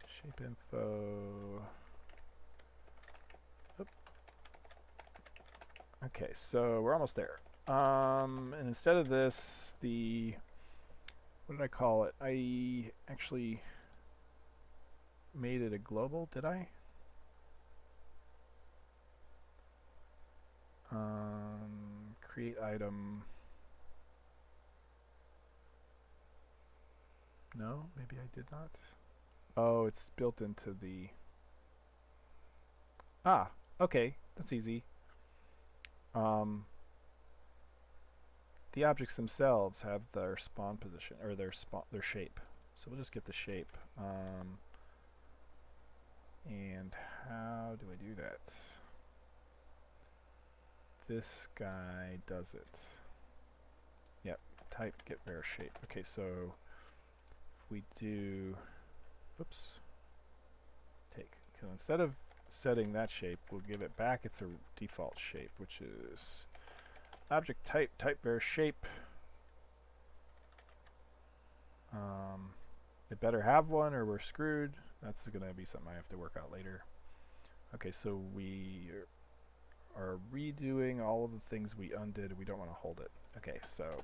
[SPEAKER 1] shape info. Oop. Okay, so we're almost there. And instead of this, what did I call it? I actually made it a global, did I? Create item. No, maybe I did not. Oh, it's built into the... ah, okay, that's easy. The objects themselves have their spawn position, or their shape. So we'll just get the shape. And how do I do that? This guy does it. Yep, type get var shape. Okay, so if we do, oops, take. So instead of setting that shape, we'll give it back its default shape, which is object type var shape. It better have one or we're screwed. That's going to be something I have to work out later. Okay, so we are redoing all of the things we undid. We don't want to hold it. Okay, so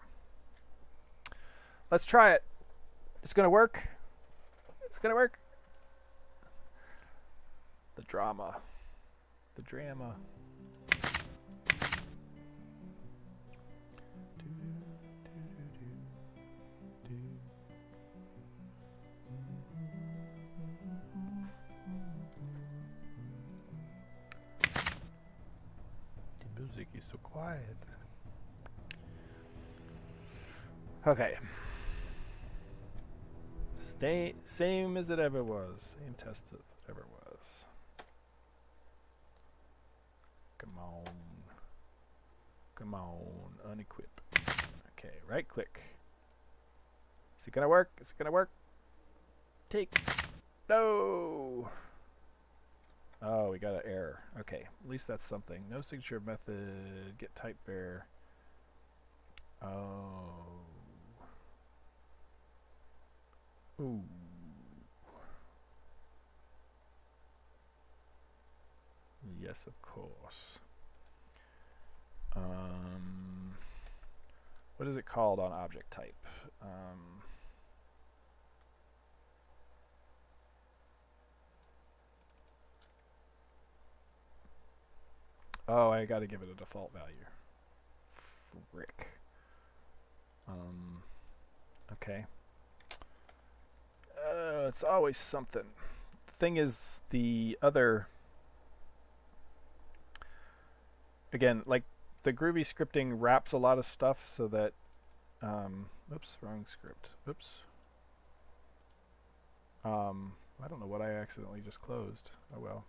[SPEAKER 1] let's try it. It's going to work. It's going to work. The drama. The drama. Okay. Stay same as it ever was. Same test as it ever was. Come on. Come on. Unequip. Okay, right click. Is it gonna work? Is it gonna work? Take. No! Oh, we got an error. Okay, at least that's something. No signature method. Get type var. Oh. Ooh. Yes, of course. What is it called on object type? Oh, I gotta give it a default value. Frick. Okay. It's always something. The thing is, the other... Again, like, the Groovy scripting wraps a lot of stuff so that... oops, wrong script. Oops. I don't know what I accidentally just closed. Oh well.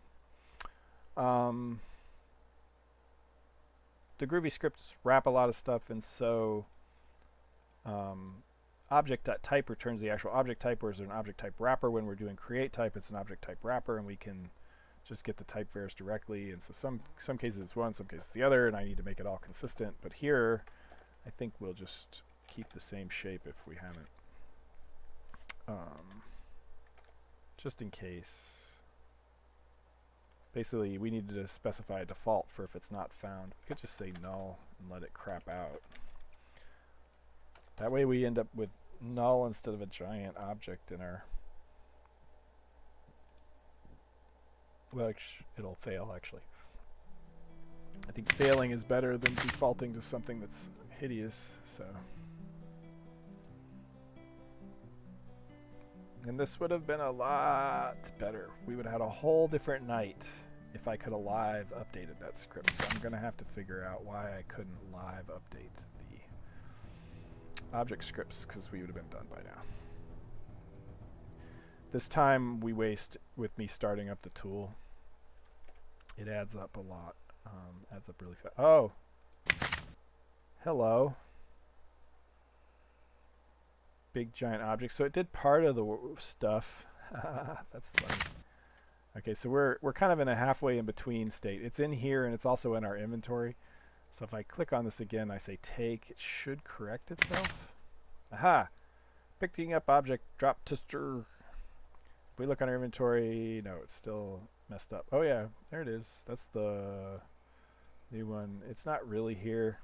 [SPEAKER 1] The Groovy scripts wrap a lot of stuff, and so object.type returns the actual object type, whereas an object type wrapper, when we're doing create type, it's an object type wrapper, and we can just get the type vars directly. And so some cases it's one, some cases the other, and I need to make it all consistent. But here, I think we'll just keep the same shape if we haven't. Just in case. Basically, we needed to specify a default for if it's not found. We could just say null and let it crap out. That way we end up with null instead of a giant object in our... Well, it'll fail, actually. I think failing is better than defaulting to something that's hideous, so... And this would have been a lot better. We would have had a whole different night if I could have live updated that script. So I'm going to have to figure out why I couldn't live update the object scripts, because we would have been done by now. This time we waste with me starting up the tool. It adds up a lot. Adds up really fast. Oh! Hello. Big giant object. So it did part of the stuff. That's funny. Okay, so we're kind of in a halfway in between state. It's in here and it's also in our inventory. So if I click on this again, I say take, it should correct itself. Aha! Picking up object, drop tester. If we look on our inventory, no, it's still messed up. Oh yeah, there it is. That's the new one. It's not really here.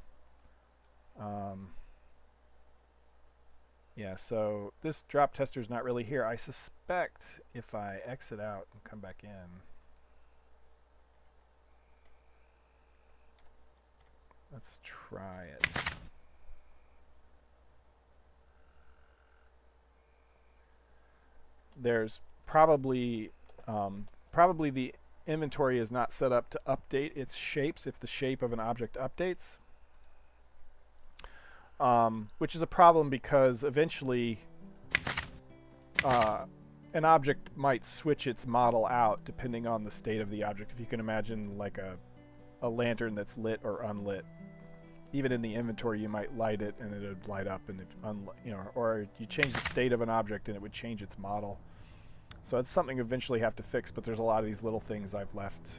[SPEAKER 1] Yeah, so this drop tester is not really here. I suspect if I exit out and come back in, let's try it. There's probably the inventory is not set up to update its shapes if the shape of an object updates. Which is a problem because eventually an object might switch its model out depending on the state of the object. If you can imagine like a lantern that's lit or unlit, even in the inventory you might light it and it would light up, and if or you change the state of an object and it would change its model. So it's something you eventually have to fix, but there's a lot of these little things I've left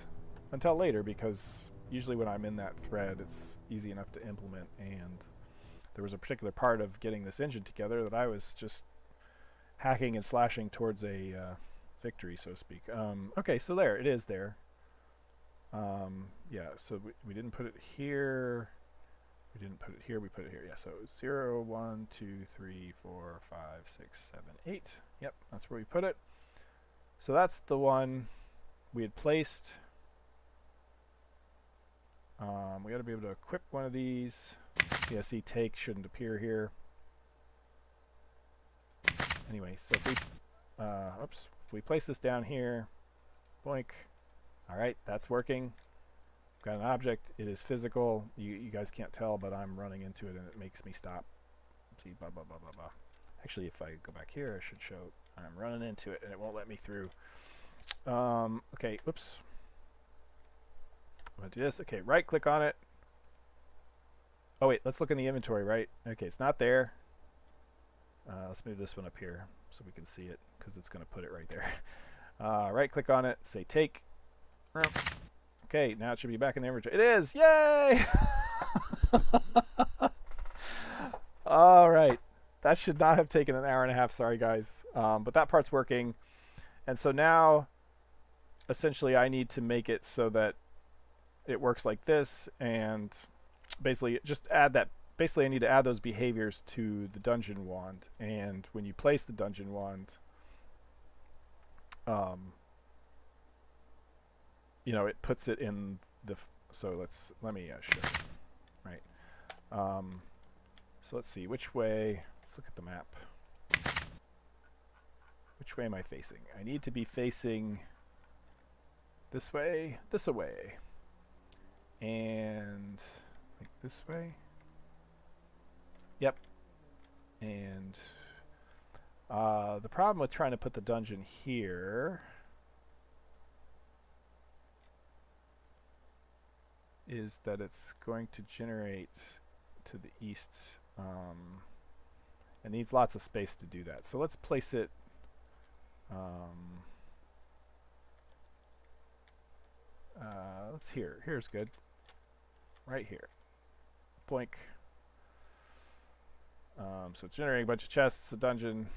[SPEAKER 1] until later because usually when I'm in that thread it's easy enough to implement, and there was a particular part of getting this engine together that I was just hacking and slashing towards a victory, so to speak. Okay, so there, it is there. Yeah, so we didn't put it here. We didn't put it here, we put it here. Yeah, so 0, 1, 2, 3, 4, 5, 6, 7, 8. Yep, that's where we put it. So that's the one we had placed. We got to be able to equip one of these. Yeah, see, take shouldn't appear here. Anyway, so if we, if we place this down here, boink. All right, that's working. Got an object. It is physical. You guys can't tell, but I'm running into it, and it makes me stop See, blah, blah, blah, blah, blah. Actually, if I go back here, I should show I'm running into it, and it won't let me through. Okay, oops. I'm going to do this. Okay, right-click on it. Oh, wait, let's look in the inventory, right? Okay, it's not there. Let's move this one up here so we can see it, because it's going to put it right there. Right-click on it, say take. Okay, now it should be back in the inventory. It is! Yay! All right. That should not have taken an hour and a half. Sorry, guys. But that part's working. And so now, essentially, I need to make it so that it works like this. And basically, just add that. Basically, I need to add those behaviors to the dungeon wand. And when you place the dungeon wand, you know, it puts it in the... So let me show you. Right. So let's see. Which way... Let's look at the map. Which way am I facing? I need to be facing this way, this away, and like this way. Yep. And the problem with trying to put the dungeon here is that it's going to generate to the east. It needs lots of space to do that. So let's place it let's here's good. Right here. Blink. So it's generating a bunch of chests, a dungeon.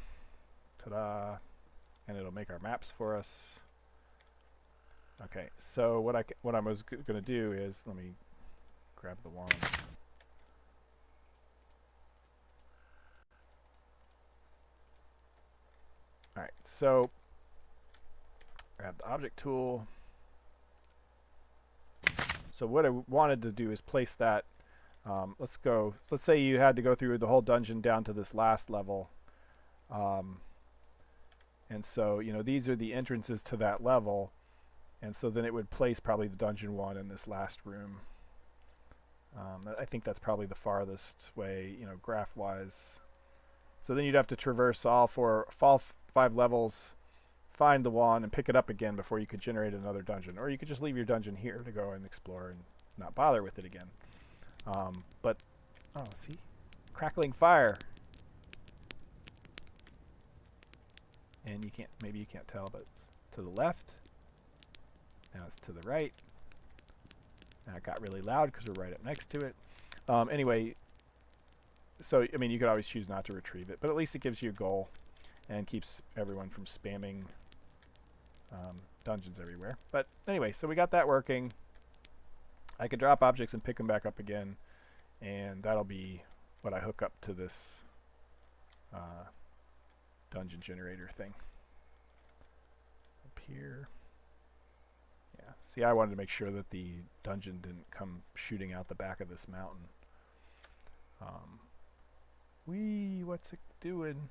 [SPEAKER 1] Ta-da. And it'll make our maps for us. Okay, so what I was going to do is, let me grab the wand. Alright, so grab the object tool. So what I wanted to do is place that. Let's say you had to go through the whole dungeon down to this last level. And so, you know, these are the entrances to that level. And so then it would place probably the dungeon wand in this last room. I think that's probably the farthest way, you know, graph-wise. So then you'd have to traverse all 5 levels, find the wand, and pick it up again before you could generate another dungeon. Or you could just leave your dungeon here to go and explore and not bother with it again. But, oh, see? Crackling fire. And you can't, maybe you can't tell, but it's to the left. Now it's to the right. Now it got really loud because we're right up next to it. Anyway, so, I mean, you could always choose not to retrieve it, but at least it gives you a goal and keeps everyone from spamming dungeons everywhere. But anyway, so we got that working. I could drop objects and pick them back up again, and that'll be what I hook up to this dungeon generator thing. Up here. Yeah, see, I wanted to make sure that the dungeon didn't come shooting out the back of this mountain. What's it doing?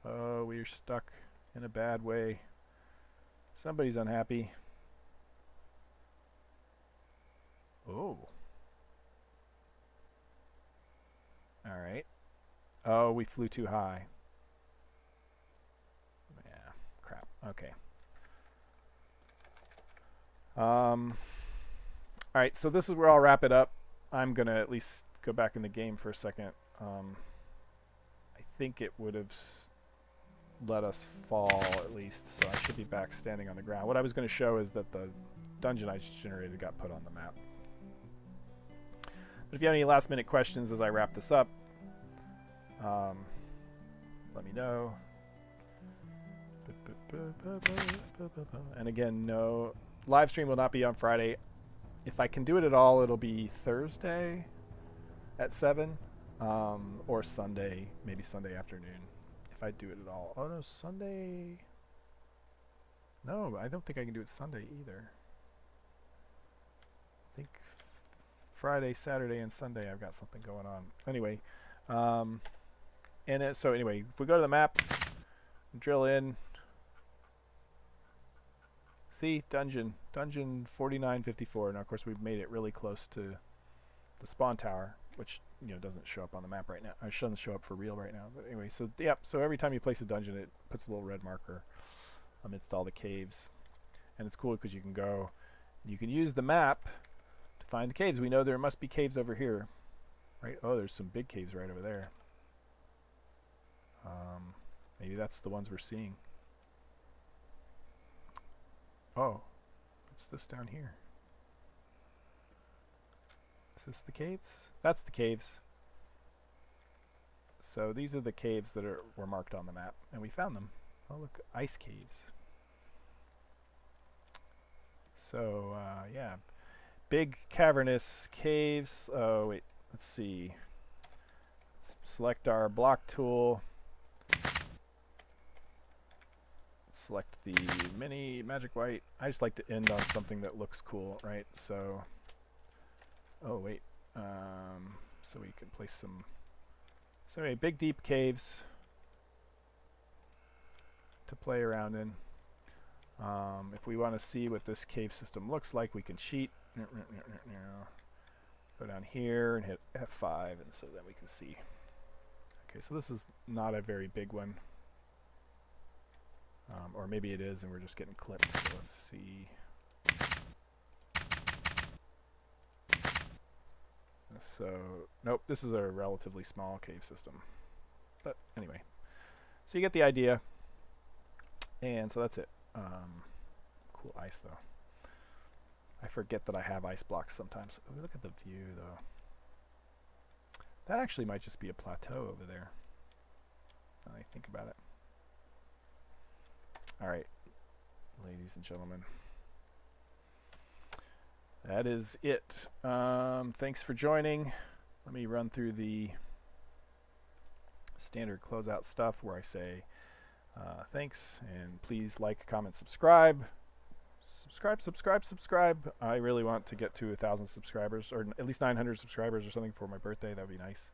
[SPEAKER 1] Oh, we're stuck in a bad way. Somebody's unhappy. Oh. Alright. Oh, we flew too high. Yeah, crap. Okay. Alright, so this is where I'll wrap it up. I'm going to at least go back in the game for a second. I think it would have let us fall at least, so I should be back standing on the ground. What I was going to show is that the dungeon I just generated got put on the map. But if you have any last minute questions as I wrap this up, let me know. And again, no, live stream will not be on Friday. If I can do it at all, it'll be Thursday at 7, or Sunday, maybe Sunday afternoon. If I do it at all. Oh no, Sunday. No, I don't think I can do it Sunday either. I think Friday, Saturday, and Sunday I've got something going on. Anyway, so anyway, if we go to the map, drill in. See, dungeon 4954. Now, of course, we've made it really close to the spawn tower. which doesn't show up on the map right now. It doesn't show up for real right now. But anyway, so yeah, so every time you place a dungeon, it puts a little red marker amidst all the caves, and it's cool because you can use the map to find the caves. We know there must be caves over here, right? Oh, there's some big caves right over there. Maybe that's the ones we're seeing. Oh, what's this down here? Is this the caves? That's the caves. So these are the caves that were marked on the map, and we found them. Oh, look, ice caves. So, yeah. Big cavernous caves. Oh, wait. Let's see. Let's select our block tool. Select the mini magic white. I just like to end on something that looks cool, right? So, oh, wait. So we can place some... So anyway, big deep caves to play around in. If we want to see what this cave system looks like, we can cheat. Go down here and hit F5, and so then we can see. Okay, so this is not a very big one. Or maybe it is and we're just getting clipped, so let's see. So, nope, this is a relatively small cave system. But anyway, so you get the idea. And so that's it. Cool ice, though. I forget that I have ice blocks sometimes. Oh, look at the view, though. That actually might just be a plateau over there, now that I think about it. All right, ladies and gentlemen. That is it. Thanks for joining. Let me run through the standard closeout stuff where I say thanks, and please like, comment, subscribe. Subscribe. I really want to get to 1,000 subscribers, or at least 900 subscribers or something for my birthday. That would be nice.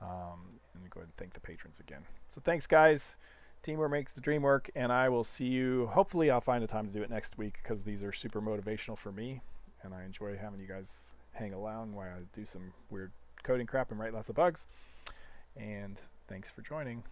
[SPEAKER 1] And go ahead and thank the patrons again. So thanks, guys. Teamwork makes the dream work, and I will see you. Hopefully I'll find a time to do it next week, because these are super motivational for me, and I enjoy having you guys hang along while I do some weird coding crap and write lots of bugs. And thanks for joining.